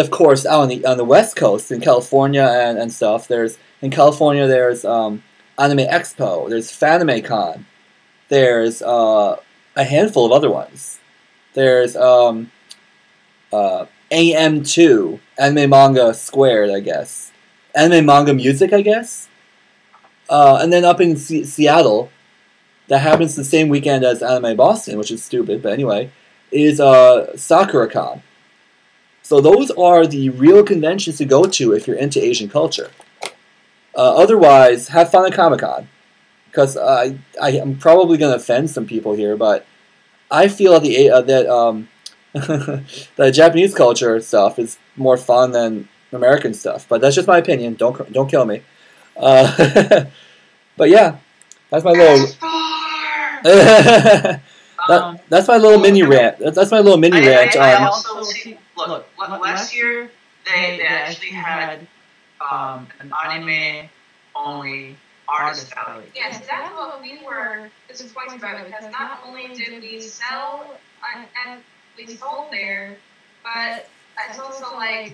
[SPEAKER 2] of course, out on the West Coast in California and stuff. In California there's Anime Expo. There's FanimeCon. There's a handful of other ones. There's AM2, Anime Manga Squared, I guess. Anime Manga Music, I guess. And then up in Seattle, that happens the same weekend as Anime Boston, which is stupid, but anyway, is SakuraCon. So those are the real conventions to go to if you're into Asian culture. Otherwise, have fun at Comic-Con. Because I'm probably going to offend some people here, but I feel that the Japanese culture stuff is more fun than American stuff. But that's just my opinion. Don't kill me. But yeah, that's my little... that's my little mini rant. That's my little mini rant.
[SPEAKER 1] I also see. Look, last year they actually had an anime-only artist alley.
[SPEAKER 3] Yes, that's what we were disappointed about, because not only did we sell and we sold there, but it's also my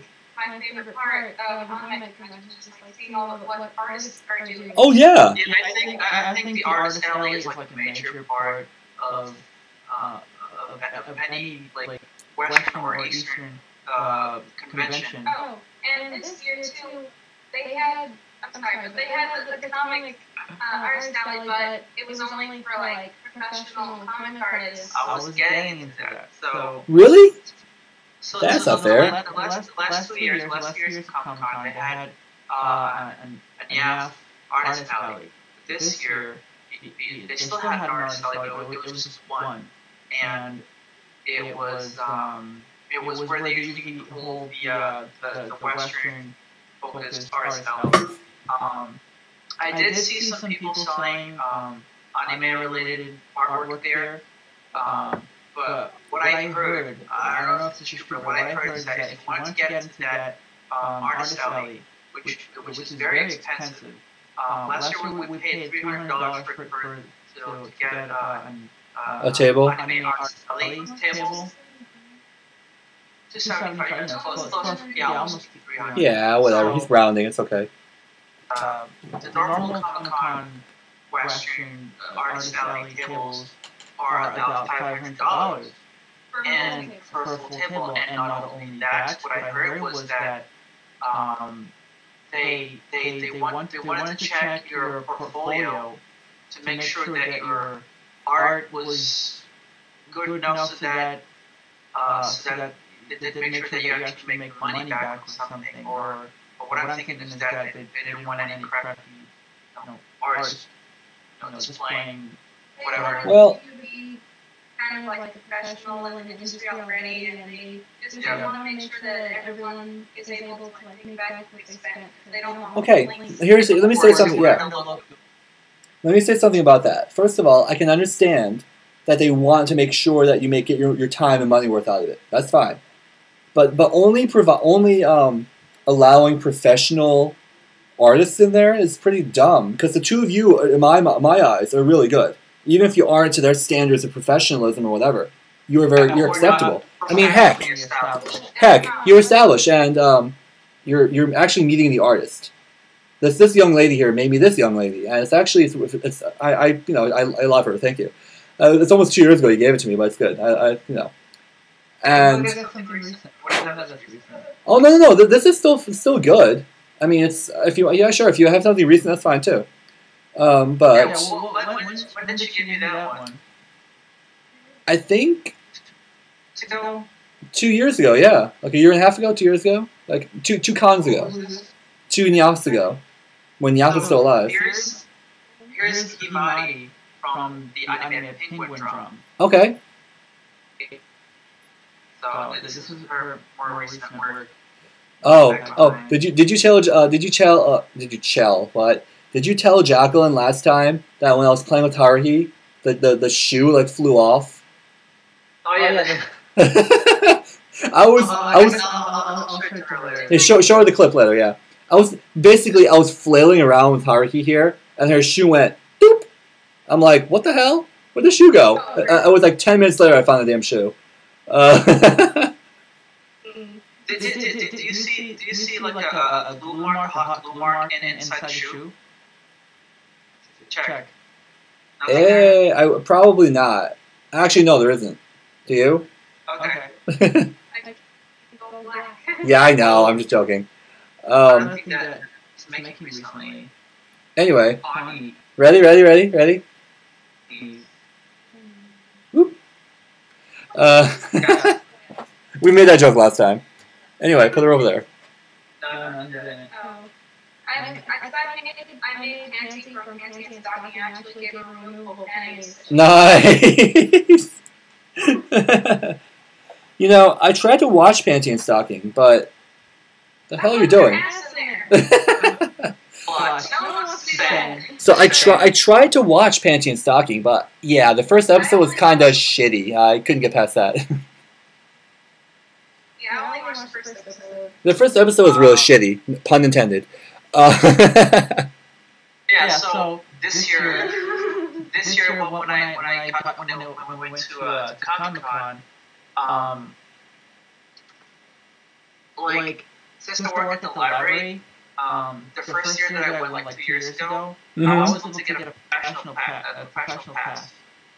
[SPEAKER 3] favorite part of anime conventions is seeing all of what artists are doing.
[SPEAKER 2] Oh yeah.
[SPEAKER 1] I think the artist alley is a major part of any Western or Eastern convention.
[SPEAKER 3] Oh, and this year too, they had I'm sorry, but they had the comic artist alley, but it was only for like professional comic artists.
[SPEAKER 1] I was getting into that. So
[SPEAKER 2] Really?
[SPEAKER 1] So
[SPEAKER 2] That's not fair.
[SPEAKER 1] The last 2 years, ComicCon, they had an NYCC artist alley. This year, they still had an artist alley, but it was just one, and it was where they usually hold the Western focused artist alley. I did see some people selling anime related artwork there. But what I heard, I don't know if this is true, but what I heard is that if you wanted to get into that artist alley, which is very expensive, last year we paid $300 to get
[SPEAKER 2] A table?
[SPEAKER 1] Anime artist alley table. $275, close, yeah, almost $300.
[SPEAKER 2] Yeah, whatever. He's rounding. It's okay.
[SPEAKER 1] The normal ComicCon Western artist alley tables are about $500, and for a full table. And not only that, what I heard was that they wanted to check your portfolio to make sure that your art was good enough so that they make sure that you actually make money back or something. Or what I'm thinking is that they didn't want any crappy artists displaying whatever.
[SPEAKER 2] Well,
[SPEAKER 3] kind of like a professional and industry already, and they just want to make sure that everyone is able to like make back what they spent. They don't want
[SPEAKER 2] okay, let me say something. Yeah, let me say something about that. First of all, I can understand that they want to make sure that you make it your time and money worth out of it. That's fine, but only allowing professional artists in there is pretty dumb, because the two of you, in my eyes, are really good. Even if you aren't to their standards of professionalism or whatever, you're acceptable. I mean, heck, you're established, and you're actually meeting the artist. This young lady here made me this young lady, and it's actually I love her. Thank you. It's almost 2 years ago you gave it to me, but it's good. And oh no, this is still good. I mean, if you have something recent, that's fine too. But
[SPEAKER 1] when did she give you that one?
[SPEAKER 2] I think 2 years ago. Yeah, like a year and a half ago, 2 years ago, like two cons ago, 2 Nyaps ago, when Nyap was still alive.
[SPEAKER 1] Here's Himari from the animated Penguin Drum.
[SPEAKER 2] Okay.
[SPEAKER 1] So this is her more recent work.
[SPEAKER 2] Oh! Did you tell Jacqueline last time that when I was playing with Haruhi, the shoe like flew off?
[SPEAKER 1] Oh yeah.
[SPEAKER 2] I'll show her the clip later. Yeah, I was flailing around with Haruhi here, and her shoe went doop. I'm like, what the hell? Where'd the shoe go? I was like 10 minutes later, I found the damn shoe.
[SPEAKER 1] Do you see like a glue mark, a hot glue mark inside the shoe? Check.
[SPEAKER 2] Probably not. Actually, no, there isn't. Do you?
[SPEAKER 1] Okay.
[SPEAKER 2] Yeah, I know. I'm just joking. Anyway, ready? Whoop. We made that joke last time. Anyway, put her over there.
[SPEAKER 3] I made panty from panty and stocking. I actually gave her removable panties.
[SPEAKER 2] Nice! I tried to watch Panty and Stocking, but the hell are you doing? So I tried to watch Panty and Stocking, but yeah, the first episode was kind of shitty. I couldn't get past that.
[SPEAKER 3] Yeah, I only watched the first episode.
[SPEAKER 2] The first episode was really shitty, pun intended.
[SPEAKER 1] Yeah, so this year when we went to ComicCon, since I work at the library, the first year that I went like 2 years ago, I was able to get a professional pass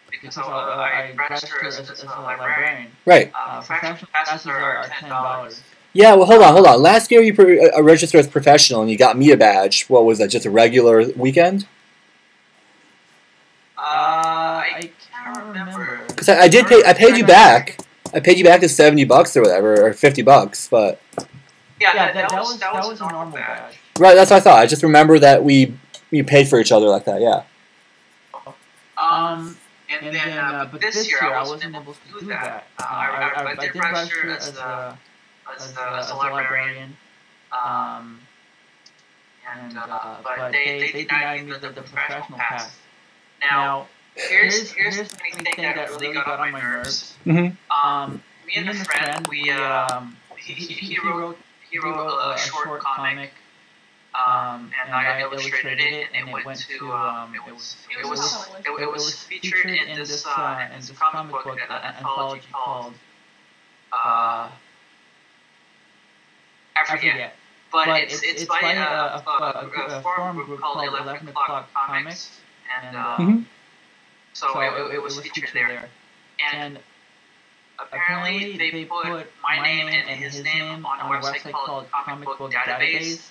[SPEAKER 1] because I registered as a librarian.
[SPEAKER 2] Right.
[SPEAKER 1] Professional passes are $10.
[SPEAKER 2] Yeah, well, hold on. Last year you registered as professional and you got me a badge. What was that? Just a regular weekend?
[SPEAKER 1] I can't remember.
[SPEAKER 2] Because I did pay. I paid you back. I paid you back the $70 or whatever, or $50, but.
[SPEAKER 1] Yeah, that was a normal badge.
[SPEAKER 2] Right, that's what I thought. I just remember that we paid for each other like that. Yeah.
[SPEAKER 1] And then, but this year I wasn't able to do that. I did register as a librarian. But they denied me the professional pass. Now, here's the funny thing that really got on my nerves.
[SPEAKER 2] Mm-hmm.
[SPEAKER 1] Me and a friend, he wrote a short comic. And I illustrated it, and it went to it was featured in this comic book anthology called I forget, but it's by a forum group called 11 O'Clock Comics, and so it was featured there, and apparently they put my name and his name on a website called Comic Book Database.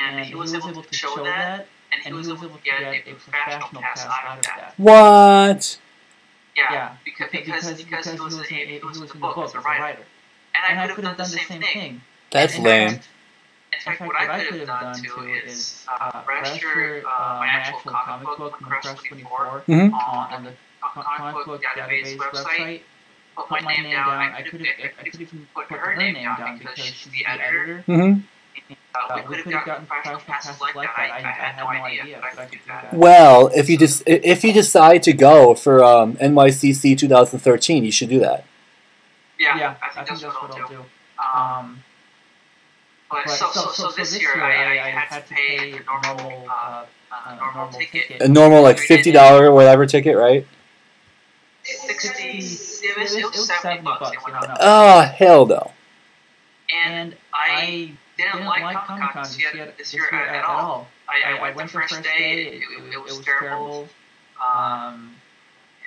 [SPEAKER 1] And he was able to show that, and he was able to get a professional pass out of that.
[SPEAKER 2] What?
[SPEAKER 1] Yeah, because he was in the book as a writer. And I could have done the same thing.
[SPEAKER 2] That's lame.
[SPEAKER 1] In fact, what I could have done too is register my actual comic book, Crush 24, on the Comic Book Database website. Put my name down. I could even put her name down because she's the editor.
[SPEAKER 2] Mm-hmm.
[SPEAKER 1] We could have gotten professional passes like that. I had no idea, but I could do that.
[SPEAKER 2] Well, if you decide to go for NYCC 2013, you should do that.
[SPEAKER 1] Yeah, I think that's what I'll do. But so this year I had to pay a normal ticket.
[SPEAKER 2] A normal like $50 or whatever ticket, right?
[SPEAKER 1] 60. It was $70.
[SPEAKER 2] Oh hell no!
[SPEAKER 1] And I didn't like ComicCon this year at all. I went the first day. It was terrible.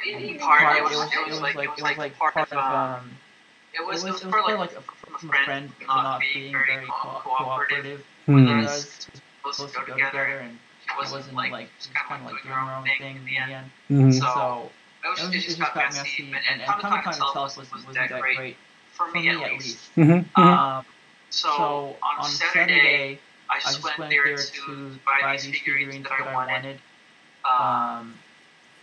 [SPEAKER 1] It was like from a friend not being very cooperative with us. We were supposed to go together, and she wasn't like just kind of like doing her own thing in the end.
[SPEAKER 2] Mm-hmm.
[SPEAKER 1] So it just got messy. And ComicCon itself wasn't that great for me at least.
[SPEAKER 2] Mm-hmm.
[SPEAKER 1] So on Saturday, I just went there to buy these figurines that I wanted.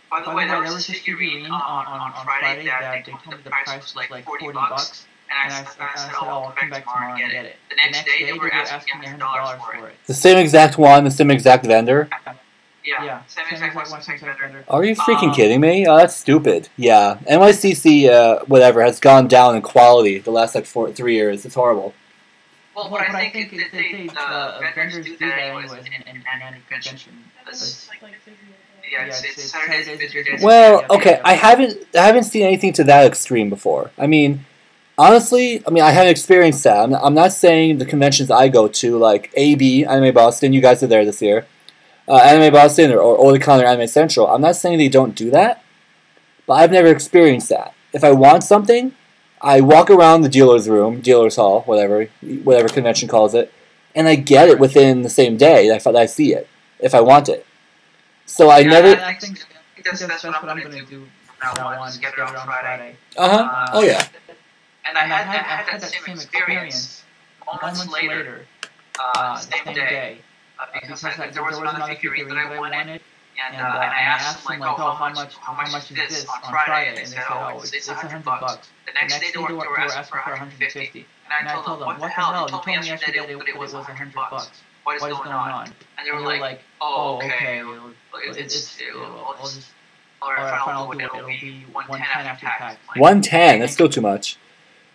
[SPEAKER 1] By the way, there was this figurine on Friday that they told me the price was like $40, and I said, oh, I'll come back tomorrow and get it. The next day, they were asking me $100 for it.
[SPEAKER 2] The same exact one, the same exact vendor?
[SPEAKER 1] Yeah, same exact one, same exact vendor.
[SPEAKER 2] Are you freaking kidding me? Oh, that's stupid. Yeah, NYCC, whatever, has gone down in quality the last like 3 years. It's horrible.
[SPEAKER 1] Well, but I think the vendors do that anyways in any convention. Yeah, it's Saturdays.
[SPEAKER 2] Well, okay, I haven't seen anything to that extreme before. I mean, honestly, I haven't experienced that. I'm not saying the conventions I go to, like AB, Anime Boston, you guys are there this year, Anime Boston or Olicon or Anime Central, I'm not saying they don't do that, but I've never experienced that. If I want something, I walk around the dealer's room, dealer's hall, whatever convention calls it, and I get it within the same day that I see it, if I want it. So I never...
[SPEAKER 1] I think that's what I'm going to do from now on, just get it on Friday.
[SPEAKER 2] Oh, yeah.
[SPEAKER 1] And I had that same experience moments later, same day, because there was another figurine that I wanted, and I asked them, like, oh, how much is this on Friday? And they said, oh, it's $100. The next day they were asking for $150. And I told them, what the hell? You told me yesterday that it was $100. What is going on? And they were like, oh, okay. I'll just... I'll do it. It'll be 110 after tax.
[SPEAKER 2] 110? That's still too much.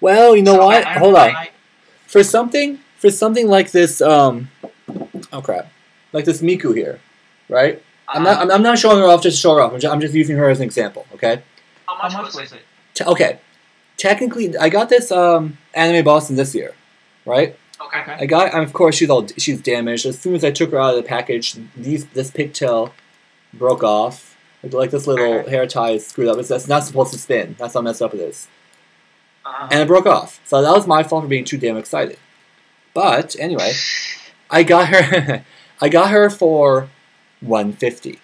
[SPEAKER 2] Well, you know what? Hold on. For something like this, oh crap, like this Miku here, right? I'm not showing her off just to show her off. I'm just using her as an example. Okay.
[SPEAKER 1] How much was it?
[SPEAKER 2] Okay. Technically, I got this Anime Boston this year, right?
[SPEAKER 1] Okay.
[SPEAKER 2] I got, and of course, she's damaged. As soon as I took her out of the package, this pigtail broke off. Like this little hair tie is screwed up. That's not supposed to spin. That's how messed up it is. and it broke off. So that was my fault for being too damn excited. But anyway, I got her. I got her for $150.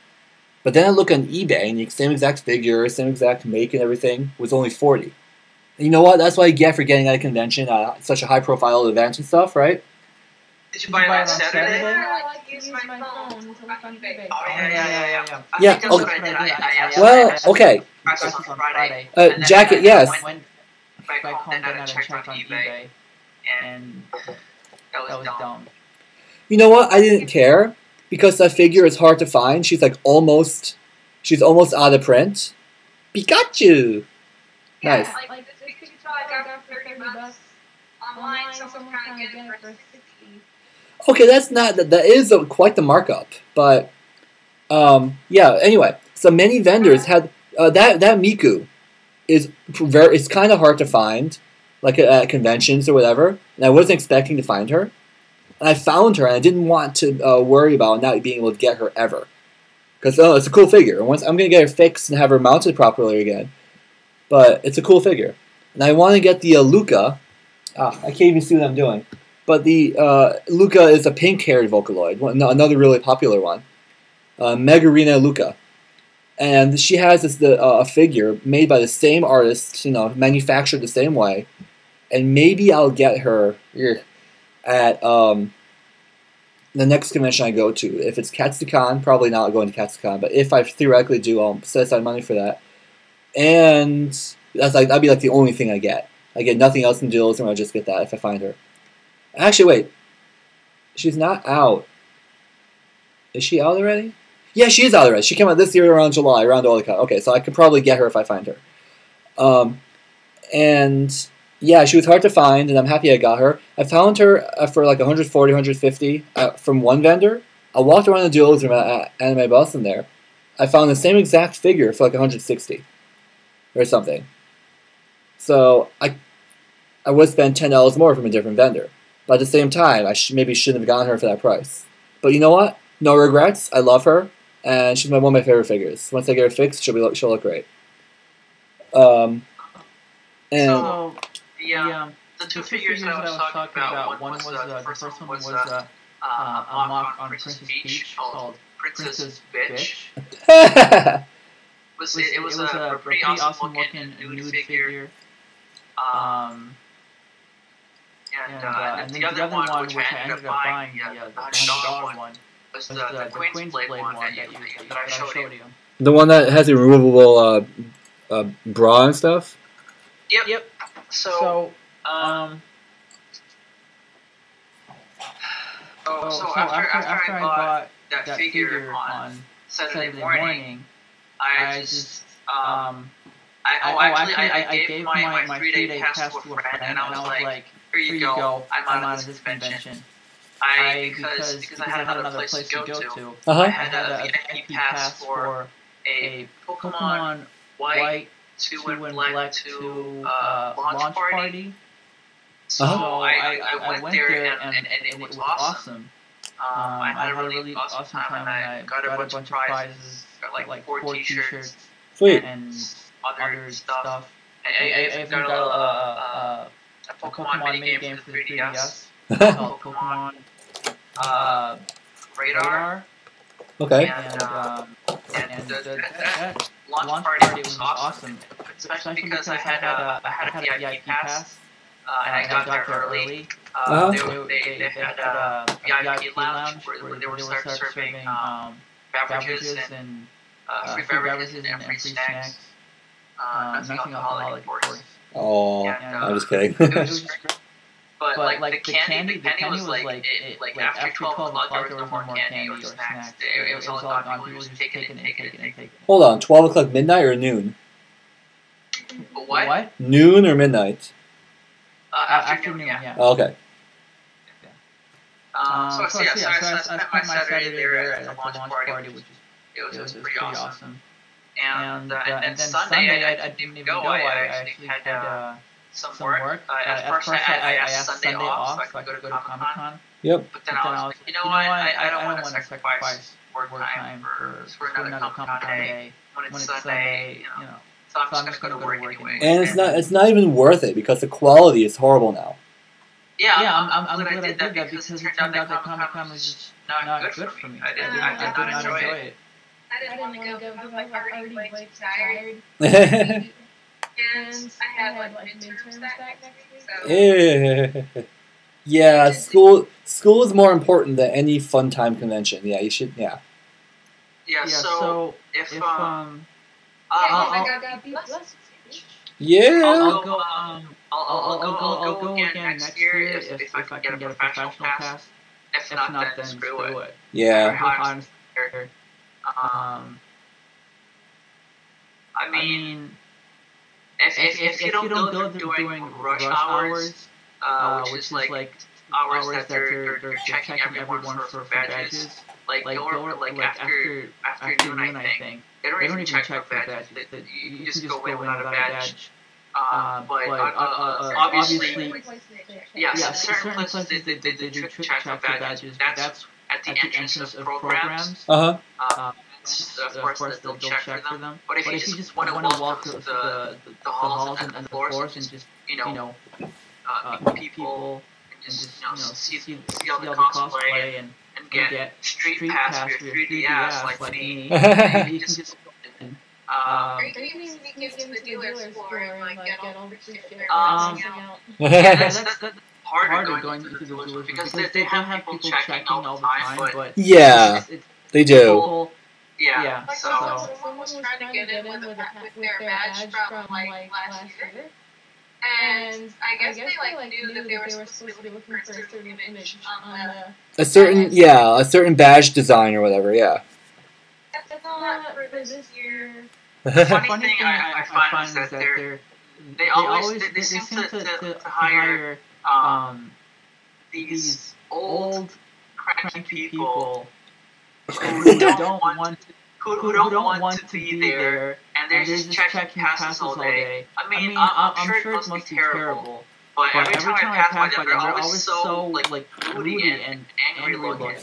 [SPEAKER 2] But then I look on eBay, and the same exact figure, same exact make and everything was only $40. And you know what? That's what I get for getting at a convention, such a high-profile event and stuff, right?
[SPEAKER 1] Did you buy it on Saturday?
[SPEAKER 3] I like to use my phone to look on eBay.
[SPEAKER 1] Oh, yeah. I
[SPEAKER 2] Yeah,
[SPEAKER 1] think that's what I did. I
[SPEAKER 2] Well, okay.
[SPEAKER 1] prices on Friday.
[SPEAKER 2] Jacket, yes.
[SPEAKER 4] Went back home, then I checked on eBay, and that was dumb.
[SPEAKER 2] You know what? I didn't care because that figure is hard to find. She's almost out of print. Pikachu.
[SPEAKER 3] Yeah,
[SPEAKER 2] Nice.
[SPEAKER 3] like this picture I got for $30 online. Someone's trying to get it for $60.
[SPEAKER 2] Okay, that is quite the markup. But yeah. Anyway, so many vendors had that Miku it's kind of hard to find, like at conventions or whatever. And I wasn't expecting to find her. And I found her, and I didn't want to worry about not being able to get her ever. Because, it's a cool figure. And once I'm going to get her fixed and have her mounted properly again. But it's a cool figure. And I want to get the Luca. I can't even see what I'm doing. But the Luca is a pink-haired Vocaloid. Another really popular one. Megarina Luca. And she has a figure made by the same artist, manufactured the same way. And maybe I'll get her at the next convention I go to. If it's Katsucon, probably not going to Katsucon, but if I theoretically do, I'll set aside money for that. And that'd be like the only thing I get. I get nothing else in deals, and I'll just get that if I find her. Actually, wait. She's not out. Is she out already? Yeah, she is out already. She came out this year around July, around Olicon. Okay, so I could probably get her if I find her. And yeah, she was hard to find, and I'm happy I got her. I found her for like $140, $150 from one vendor. I walked around the deals room at Anime Boston there. I found the same exact figure for like $160 or something. So I would spend $10 more from a different vendor. But at the same time, I maybe shouldn't have gotten her for that price. But you know what? No regrets. I love her, and she's one of my favorite figures. Once I get her fixed, she'll look great. And
[SPEAKER 1] so the two figures that I was talking about, one was the first one was a mock on Princess Peach called Princess Bitch. It was a pretty awesome looking nude figure. And the other one, which I ended up buying, the $100 one, was the Queen's Blade one that I showed you.
[SPEAKER 2] The one that has a removable bra and stuff?
[SPEAKER 1] Yep. So after I bought that figure on Saturday morning, I just I gave my 3-day pass to a friend, and I was like, here you go, I'm out of this convention. Because I had another place to go to. I had a VIP pass for a Pokemon White 2 and Black 2 launch party. So I went there, and it was awesome. I had a really awesome time, and I got a bunch of prizes. Got like 4 T-shirts and other stuff. I even got a Pokemon minigame for the 3DS called Pokemon Radar.
[SPEAKER 2] Okay.
[SPEAKER 1] And the launch party was awesome, especially because I had a VIP pass, and I got there early. They had a VIP lounge where they were serving beverages and free beverages and free snacks. Nothing alcoholic, of course.
[SPEAKER 2] Oh, I'm just kidding.
[SPEAKER 1] It was great. But like the candy was like after 12 o'clock there was no more candy or snacks. It was all gone. People were just taking it.
[SPEAKER 2] Hold on, 12 o'clock midnight or noon?
[SPEAKER 1] What?
[SPEAKER 2] Noon or midnight?
[SPEAKER 1] Afternoon, yeah.
[SPEAKER 2] Oh, okay.
[SPEAKER 1] So I spent my Saturday there at the launch party, which was pretty awesome. And then Sunday I didn't even go. I actually had some work. At first I asked Sunday off so I could go to ComicCon.
[SPEAKER 2] Yep.
[SPEAKER 1] But then I was like, you know what? I don't want to sacrifice work time for another ComicCon day when it's Sunday. So I'm just gonna go to work anyway.
[SPEAKER 2] And it's not even worth it because the quality is horrible now.
[SPEAKER 1] Yeah, I'm glad I did that because it turned out that ComicCon was just not good for me. I did not enjoy it.
[SPEAKER 3] I didn't want to go because I was already way too tired. And I had like midterms that next week, so...
[SPEAKER 2] Yeah, school is more important than any fun time convention. Yeah, you should. Yeah.
[SPEAKER 1] Yeah. So if
[SPEAKER 3] I got B+.
[SPEAKER 2] Yeah.
[SPEAKER 1] I'll go again next year if I can get a professional pass. If not, then screw it.
[SPEAKER 2] Yeah.
[SPEAKER 1] I mean, if you don't go during rush hours, which is like hours that they're checking everyone for badges, like after noon, I think. They don't even check for badges. You just go in without a badge. But obviously, certain places they do check for badges. That's at the entrance of programs. Of course, they'll check for them. But if you just want to walk through the halls and the floors and just meet people and just see all the cosplay and get street pass for your 3DS like me, you can just
[SPEAKER 3] Or you can even sneak into the dealer's floor and like get all the shit there.
[SPEAKER 1] Yeah, that's harder going into the dealer's because they have people checking all the time. But
[SPEAKER 2] yeah, they do.
[SPEAKER 1] Yeah,
[SPEAKER 3] like
[SPEAKER 1] so
[SPEAKER 3] someone was trying to get in with their badge from like last year, and I guess they like knew that they were supposed to be looking for a certain image on the...
[SPEAKER 2] a certain badge design or whatever. Yeah.
[SPEAKER 3] That's not for this year.
[SPEAKER 1] Funny thing I find is that they seem to hire these old cranky people who don't want to be there, and they're just checking passes all day. I mean, I'm sure it must be terrible, but every time I pass by them, they're always so like moody and angry looking.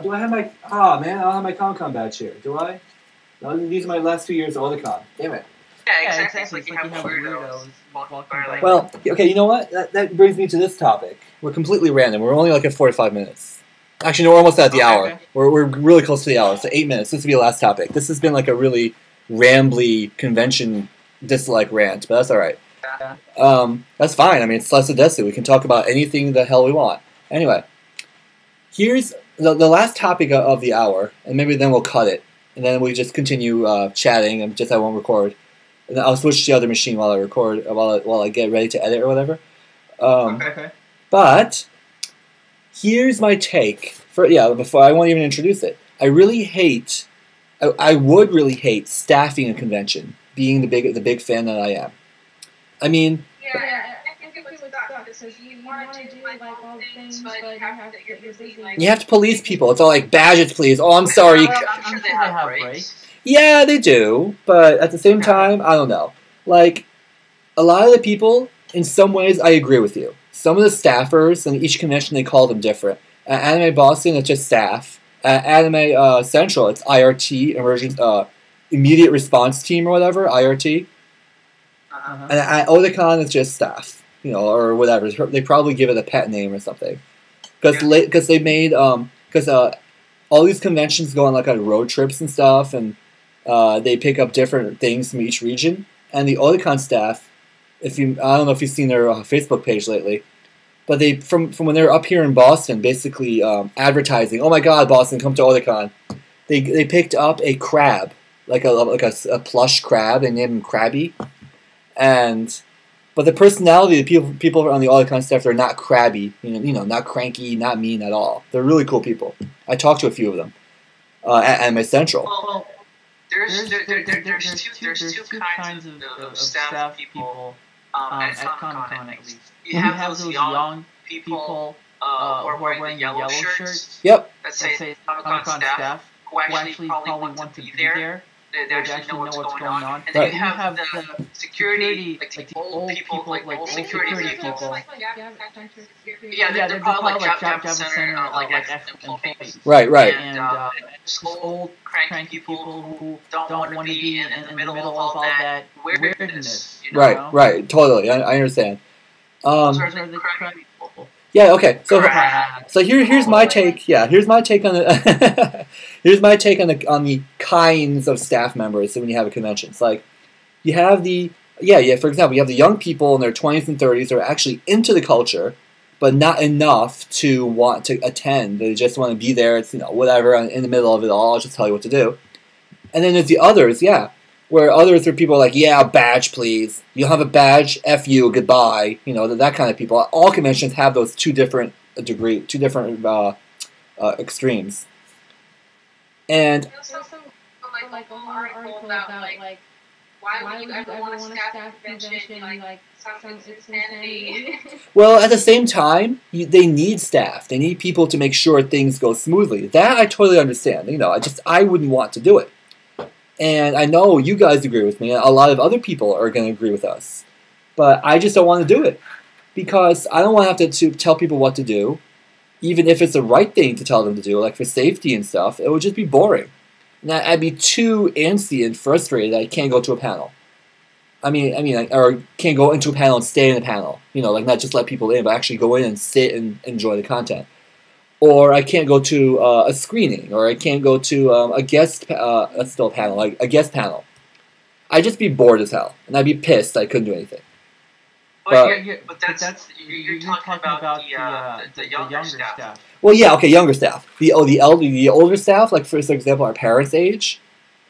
[SPEAKER 2] Do I have my... Oh, man, I don't have my ComicCon badge here. Do I? No, these are my last 2 years of Otakon. Damn it.
[SPEAKER 1] Yeah, exactly. It's like you have weirdos walking by.
[SPEAKER 2] Well, okay, you know what? That brings me to this topic. We're completely random. We're only like at 45 minutes. Actually, no, we're almost at the hour.
[SPEAKER 1] Okay.
[SPEAKER 2] We're really close to the hour, so 8 minutes. This will be the last topic. This has been like a really rambly convention dislike rant, but that's all right.
[SPEAKER 1] Yeah.
[SPEAKER 2] That's fine. I mean, it's less of Desu. We can talk about anything the hell we want. Anyway, here's the last topic of the hour, and maybe then we'll cut it, and then we just continue chatting, and just I won't record. And then I'll switch to the other machine while I record, while I get ready to edit or whatever.
[SPEAKER 1] Okay.
[SPEAKER 2] But here's my take. Before I won't even introduce it. I would really hate staffing a convention, being the big fan that I am. I mean...
[SPEAKER 3] Yeah, I think it would suck because you want to do like all the things, but you have to get busy.
[SPEAKER 2] You have to police people. It's all like, badges, please. Oh, I'm sorry.
[SPEAKER 1] I'm sure they have breaks.
[SPEAKER 2] Yeah, they do. But at the same time, I don't know. Like, a lot of the people, in some ways, I agree with you. Some of the staffers, and each convention, they call them different. At Anime Boston, it's just staff. At Anime Central, it's IRT, Immediate Response Team or whatever, IRT.
[SPEAKER 1] Uh-huh.
[SPEAKER 2] And at Otakon, it's just staff, or whatever. They probably give it a pet name or something. Because they made, all these conventions go on like on road trips and stuff, and they pick up different things from each region. And the Otakon staff, I don't know if you've seen their Facebook page lately, but they from when they were up here in Boston, basically advertising. Oh my God, Boston, come to Otakon. They picked up a crab, like a plush crab. They named him Krabby. But the personality of the people on the Otakon staff, they're not crabby, not cranky, not mean at all. They're really cool people. I talked to a few of them at Anime Central.
[SPEAKER 1] Well, there's two kinds of staff people at ComicCon at least. You have those young people who are wearing the yellow shirts.
[SPEAKER 2] Yep.
[SPEAKER 1] That say ComicCon staff who actually probably want to be there. they actually know what's going on. And
[SPEAKER 2] Right.
[SPEAKER 1] then you have the security, like the old people, like old security people. Yeah, they're probably like job center, like employees.
[SPEAKER 2] Right, right.
[SPEAKER 1] And just old cranky people who don't want to be in the middle of all that weirdness. You know?
[SPEAKER 2] Right, right. Totally. I understand.
[SPEAKER 1] Those are the cranky people.
[SPEAKER 2] Yeah. Okay. So here's my take. Yeah. Here's my take on the here's my take on the kinds of staff members when you have a convention. It's like you have the for example, you have the young people in their 20s and 30s who are actually into the culture, but not enough to want to attend. They just want to be there. It's whatever in the middle of it all. I'll just tell you what to do. And then there's the others. Yeah. Where others are people like, yeah, badge, please. You don't have a badge, F you, goodbye. That kind of people. All conventions have those two different extremes. And
[SPEAKER 3] like a whole article about like why would you ever want a staff convention? Like it's insanity.
[SPEAKER 2] Well, at the same time, they need staff. They need people to make sure things go smoothly. That I totally understand. I wouldn't want to do it. And I know you guys agree with me. A lot of other people are going to agree with us. But I just don't want to do it. Because I don't want to have to tell people what to do. Even if it's the right thing to tell them to do, like for safety and stuff, it would just be boring. And I'd be too antsy and frustrated that I can't go to a panel. Or can't go into a panel and stay in a panel. Like not just let people in, but actually go in and sit and enjoy the content. Or I can't go to a screening, or I can't go to a guest, still a panel, like a guest panel. I'd just be bored as hell, and I'd be pissed I couldn't do anything.
[SPEAKER 1] But you're talking about the younger staff.
[SPEAKER 2] Well, yeah, okay, younger staff. The older staff, like for example, our parents' age,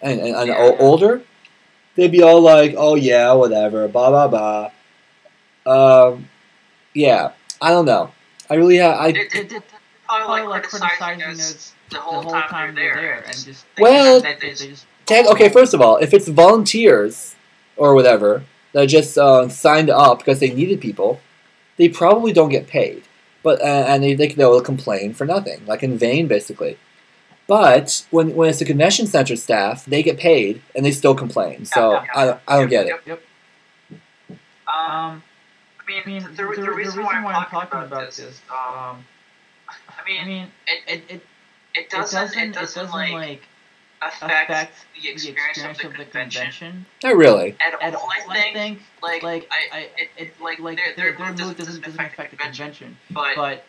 [SPEAKER 2] and older, they'd be all like, oh yeah, whatever, blah blah blah. Yeah, I don't know. I really
[SPEAKER 1] probably like criticizing us the whole time they're there, and just
[SPEAKER 2] okay. First of all, if it's volunteers or whatever that just signed up because they needed people, they probably don't get paid, but and they'll complain for nothing, like in vain, basically. But when it's the convention center staff, they get paid and they still complain. So I don't get it.
[SPEAKER 1] Yep. The reason why I'm talking about this. It doesn't like affect the experience of the convention.
[SPEAKER 2] Not really.
[SPEAKER 1] At all, I think their mood doesn't affect the convention, but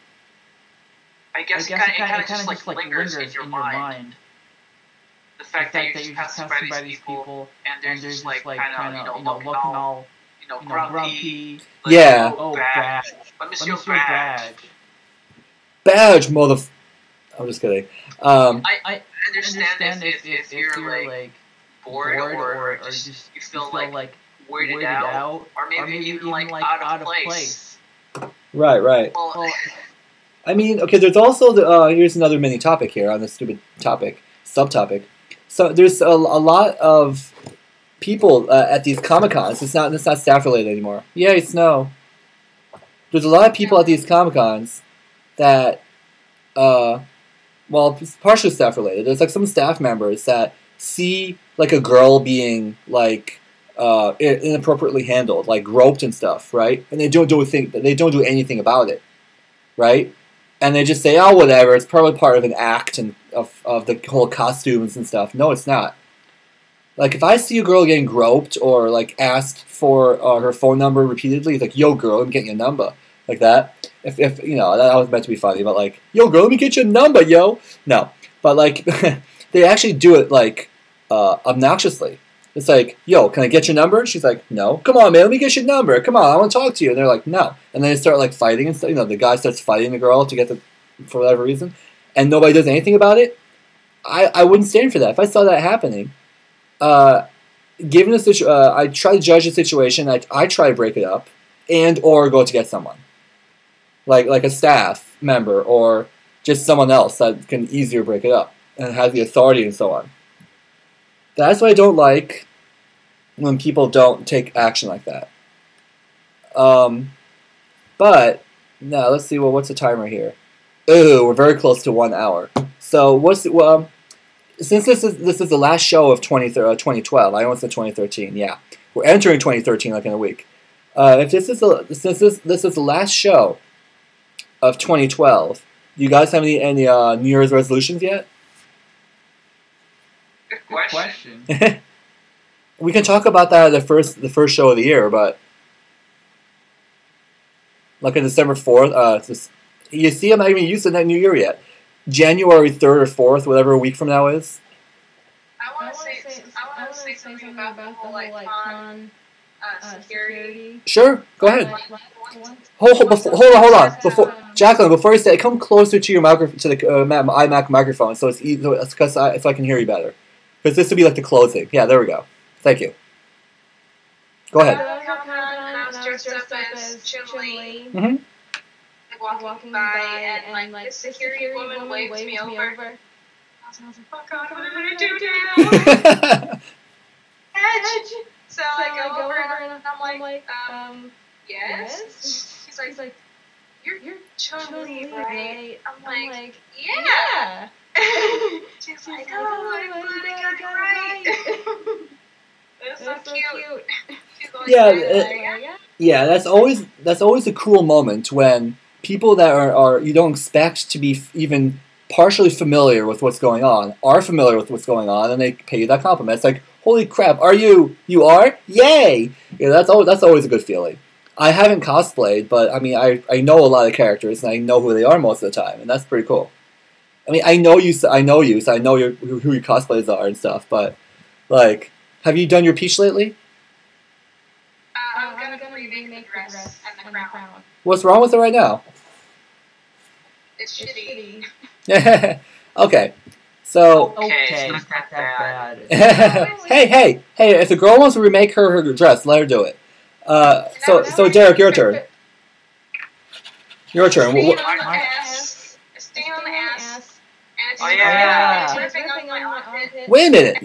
[SPEAKER 1] I guess it kind of just like lingers in your mind. The fact that you're just passing by these people and they're just like kind of looking all grumpy. Like,
[SPEAKER 2] yeah.
[SPEAKER 1] Oh, badge. Let me see your badge.
[SPEAKER 2] Badge, I'm just kidding.
[SPEAKER 1] I understand if you're like bored or just you feel like weirded out, or maybe even like out of place.
[SPEAKER 2] Right.
[SPEAKER 1] Well,
[SPEAKER 2] okay, there's also here's another mini topic here on this stupid subtopic. So there's a lot of people at these ComicCons. It's not staff related anymore. Yay, snow. There's a lot of people at these ComicCons that, it's partially staff related. There's like some staff members that see like a girl being like inappropriately handled, like groped and stuff, right? And they don't do anything about it, right? And they just say, oh, whatever. It's probably part of an act and of the whole costumes and stuff. No, it's not. Like if I see a girl getting groped or like asked for her phone number repeatedly, it's like, yo, girl, I'm getting your number, like that. If that was meant to be funny, but like, yo, girl, let me get your number, yo. No, but like, they actually do it like obnoxiously. It's like, yo, can I get your number? She's like, no. Come on, man, let me get your number. Come on, I want to talk to you. And they're like, no. And then they start like fighting and stuff. The guy starts fighting the girl to get for whatever reason, and nobody does anything about it. I wouldn't stand for that. If I saw that happening, given the I try to judge the situation. I try to break it up, or go to get someone. Like a staff member or just someone else that can easier break it up and has the authority and so on. That's what I don't like when people don't take action like that. But no, let's see. Well, what's the timer here? Ooh, we're very close to 1 hour. So since this is the last show of 2012, I almost said 2013. Yeah, we're entering 2013 like in a week. If this is the last show of 2012, do you guys have any New Year's resolutions yet?
[SPEAKER 1] Good question.
[SPEAKER 2] We can talk about that at the first show of the year, but like on December 4th. You see, I'm not even used to that New Year yet. January 3rd or 4th, whatever a week from now is.
[SPEAKER 3] I want to say something about the whole like con security.
[SPEAKER 2] Sure, go ahead. Hold on. Before Jacqueline, before you say it, come closer to your to the iMac microphone, so it's easy, so I can hear you better. Because this would be like the closing. Yeah, there we go. Thank you. Go ahead.
[SPEAKER 3] I was dressed up as Chili.
[SPEAKER 2] Mm-hmm.
[SPEAKER 3] Walking by, and like, this security woman waved me over. I was like, oh God, what am I gonna do now? Edge! So I go over and I'm like, yes? She's like, you're Chun-Li, right? I'm like, yeah! She's like, oh, I'm glad I got it right. It was so cute. She's always
[SPEAKER 2] yeah, that's always a cool moment when people that are you don't expect to be even partially familiar with what's going on are familiar with what's going on, and they pay you that compliment. It's like, holy crap, are you? You are? Yay! You know, that's always a good feeling. I haven't cosplayed, but I mean, I know a lot of characters, and I know who they are most of the time, and that's pretty cool. I mean, I know you, so I know who your cosplays are and stuff, but like, have you done your Peach lately?
[SPEAKER 3] I'm gonna remake the dress and the crown.
[SPEAKER 2] What's wrong with it right now?
[SPEAKER 3] It's shitty.
[SPEAKER 2] Okay, so...
[SPEAKER 4] Okay, it's not that bad.
[SPEAKER 2] hey, if the girl wants to remake her dress, let her do it. So Derek, your turn. Your turn.
[SPEAKER 3] Staying on the ass. And it's dripping on my armpit.
[SPEAKER 2] Wait a minute.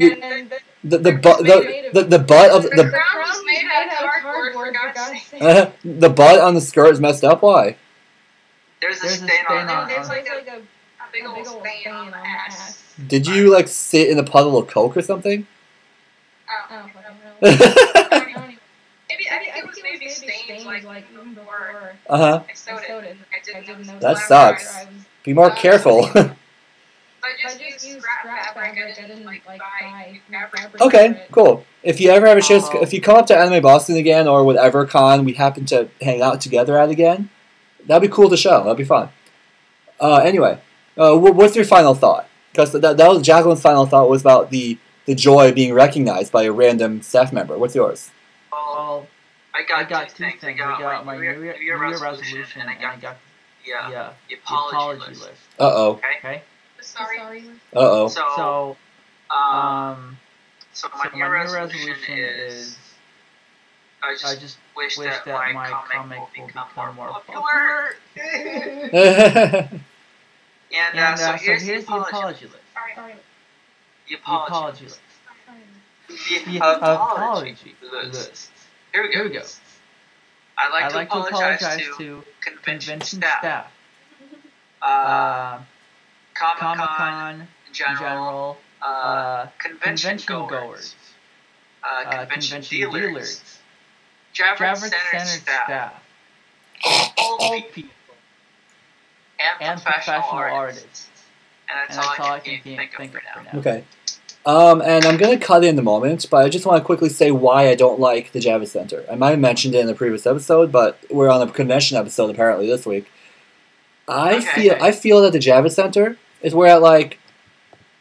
[SPEAKER 2] The butt of
[SPEAKER 3] The crown was made out of cardboard, for God's sake.
[SPEAKER 2] The butt on the skirt is messed up. Why?
[SPEAKER 1] There's a stain on
[SPEAKER 3] There's like a big old stain on the ass.
[SPEAKER 2] Did you like sit in a puddle of Coke or something?
[SPEAKER 3] I think it was maybe stains like even before I sewed it. I didn't know
[SPEAKER 2] That sucks. Be more careful.
[SPEAKER 3] I just used scrap fabric. I didn't like buy fabric.
[SPEAKER 2] Okay, cool. If you ever have a chance, if you come up to Anime Boston again or whatever con we happen to hang out together at again, that'd be cool to show. That'd be fun. Anyway, what's your final thought? Because that was Jacqueline's final thought was about the joy of being recognized by a random staff member. What's yours?
[SPEAKER 1] Well, I got two things. I got
[SPEAKER 4] my New Year resolution, and I got
[SPEAKER 1] the apology list.
[SPEAKER 2] Uh-oh.
[SPEAKER 1] Okay.
[SPEAKER 3] Sorry.
[SPEAKER 2] Uh-oh.
[SPEAKER 1] So my New Year resolution is I just wish that my comic will become more popular. And so here's the apology list. The apology list. The apology list. Here we go. I'd like to apologize to convention staff, ComicCon in general, convention goers, convention dealers, Javert Center staff, old people, and professional artists. And that's all I can think of for now.
[SPEAKER 2] Okay. And I'm going to cut in a moment, but I just want to quickly say why I don't like the Javits Center. I might have mentioned it in the previous episode, but we're on a convention episode apparently this week. I feel that the Javits Center is where at like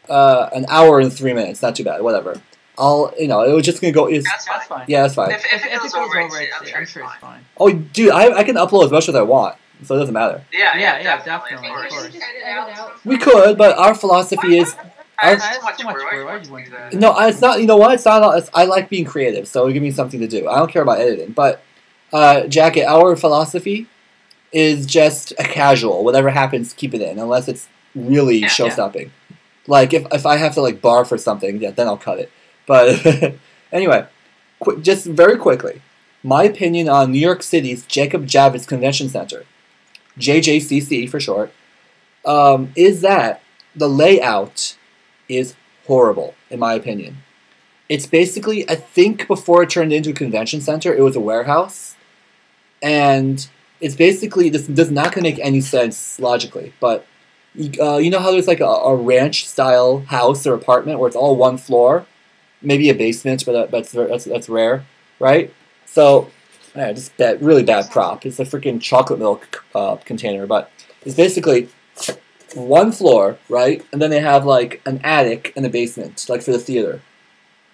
[SPEAKER 2] an hour and 3 minutes, not too bad, whatever. It was just going to go...
[SPEAKER 1] That's fine.
[SPEAKER 2] Yeah, that's fine.
[SPEAKER 1] If it goes over, I'm sure it's fine.
[SPEAKER 2] Oh, dude, I can upload as much as I want, so it doesn't matter.
[SPEAKER 1] Yeah, definitely. Of course.
[SPEAKER 2] We could, but our philosophy is...
[SPEAKER 1] That's too much work. Why would you want to do that?
[SPEAKER 2] No, it's not. You know what? It's not. I like being creative, so give me something to do. I don't care about editing. But, Jacket, our philosophy is just a casual. Whatever happens, keep it in, unless it's really show-stopping. Like if I have to like bar for something, then I'll cut it. But anyway, just very quickly, my opinion on New York City's Jacob Javits Convention Center, JJCC for short, is that the layout is horrible, in my opinion. It's basically, I think before it turned into a convention center, it was a warehouse. And it's basically, this does not going to make any sense logically, but you know how there's like a ranch-style house or apartment where it's all one floor? Maybe a basement, but that's rare, right? So, just that really bad prop. It's a freaking chocolate milk container, but it's basically one floor, right? And then they have like an attic and a basement, like for the theater,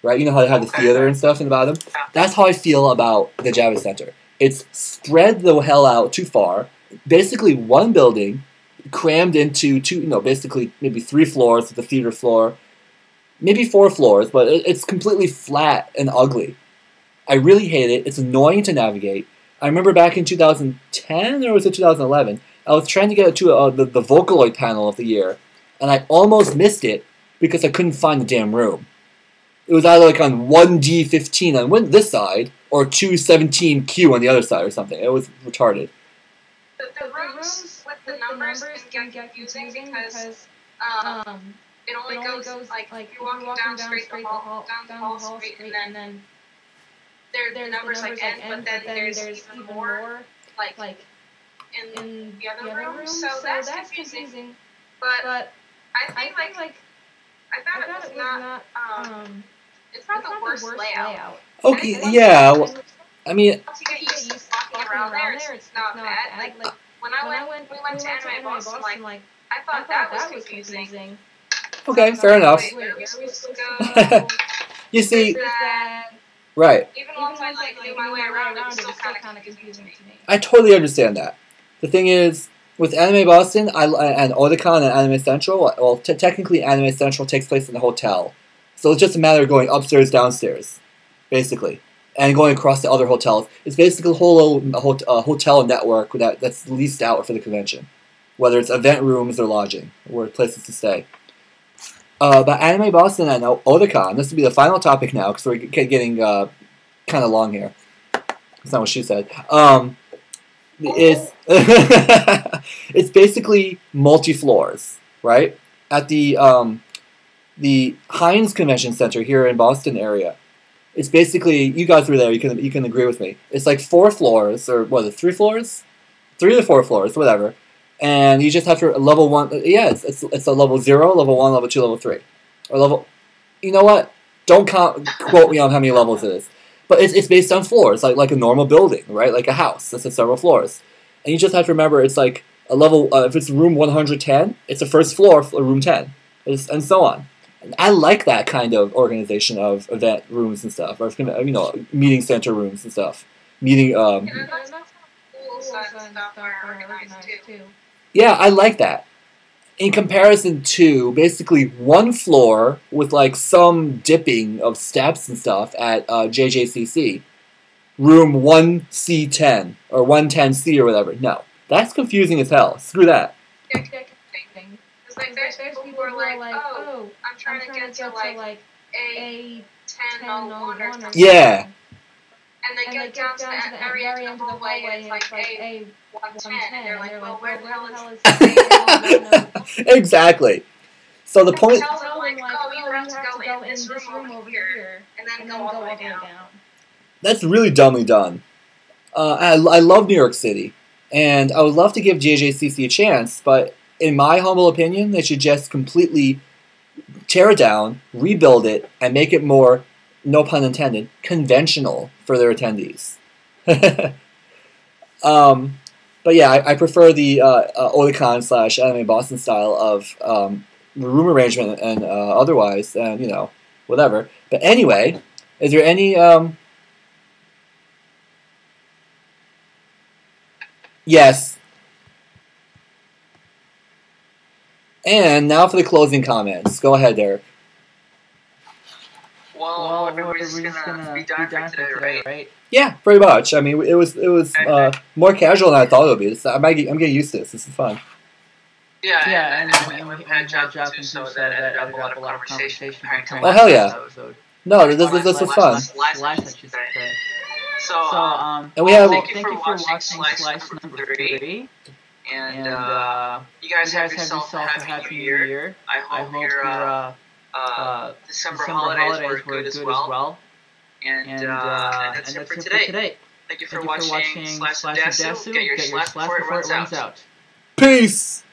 [SPEAKER 2] right? You know how they have the theater and stuff in the bottom? That's how I feel about the Javits Center. It's spread the hell out too far. Basically one building crammed into two, basically maybe 3 floors with the theater floor, maybe 4 floors, but it's completely flat and ugly. I really hate it. It's annoying to navigate. I remember back in 2010, or was it 2011, I was trying to get to the Vocaloid panel of the year, and I almost missed it because I couldn't find the damn room. It was either like on 1D15 on this side, or 217Q on the other side or something. It was retarded.
[SPEAKER 3] The rooms with the numbers can get confusing because it only goes like you're walking down straight the hall straight, and then there the numbers like end, but then there's even more like in the other room. So that's confusing. But I think like I thought it was not it's not the worst layout.
[SPEAKER 2] Okay, yeah. Well, I mean,
[SPEAKER 3] Once you get used to walking around there, it's not bad. Like when we went to Anime Boston, like I thought that was confusing.
[SPEAKER 2] okay, fair enough.
[SPEAKER 3] Where are we supposed to go?
[SPEAKER 2] You see,
[SPEAKER 3] That,
[SPEAKER 2] right.
[SPEAKER 3] even once I knew my way around, it was still kind of confusing to me.
[SPEAKER 2] I totally understand that. The thing is, with Anime Boston and Otakon and Anime Central, well, technically Anime Central takes place in the hotel. So it's just a matter of going upstairs, downstairs, basically, and going across to other hotels. It's basically a whole hotel network that's leased out for the convention, whether it's event rooms or lodging, or places to stay. But Anime Boston and Otakon, this will be the final topic now, because we're getting kind of long here. That's not what she said. It's basically multi-floors, right? At the Heinz Convention Center here in Boston area, it's basically, you guys were there, you can agree with me. It's like 4 floors, or what, 3 floors? 3 to 4 floors, whatever. And you just have to level 1. Yeah, it's a level 0, level 1, level 2, level 3, or level. You know what? Don't quote me on how many levels it is. But it's based on floors, like a normal building, right? Like a house that's several floors. And you just have to remember, it's like a level, if it's room 110, it's the first floor for room 10, and so on. And I like that kind of organization of event rooms and stuff, or meeting center rooms and stuff. Yeah, I like that. In comparison to basically one floor with like some dipping of steps and stuff at JJCC, room 1C10 or 110C or whatever. No, that's confusing as hell. Screw that.
[SPEAKER 3] It's like there's people who are like, oh, I'm trying to get to like A1001 or something.
[SPEAKER 2] Yeah.
[SPEAKER 3] And they get down to the very end of the hallway and it's like A110 and they're like, well, where the hell is A110?
[SPEAKER 2] Exactly. So the point.
[SPEAKER 3] Tell them like, oh, you have to go in this room over here and then go all the way down.
[SPEAKER 2] That's really dumbly done. I love New York City, and I would love to give JJCC a chance, but in my humble opinion, they should just completely tear it down, rebuild it, and make it more, no pun intended, conventional for their attendees. But yeah, I prefer the Otakon / Anime Boston style of room arrangement and otherwise, and whatever. But anyway, is there any Yes. And now for the closing comments. Go ahead, Derek.
[SPEAKER 1] Well, we're just gonna be done for today, right?
[SPEAKER 2] Yeah, pretty much. I mean, it was more casual than I thought it would be. I'm getting used to this. This is fun.
[SPEAKER 1] Yeah, and we've had Jacqueline too, so that ended up a lot of conversation.
[SPEAKER 2] Oh, hell yeah. No, this was fun.
[SPEAKER 1] So,
[SPEAKER 2] and we have.
[SPEAKER 4] Thank you for watching Slice number 3. And you guys have yourself a happy new year. I hope
[SPEAKER 1] December holidays were good as well. And that's it for today. Thank you for watching Slash Desu. Get your slash before it runs out.
[SPEAKER 2] Peace!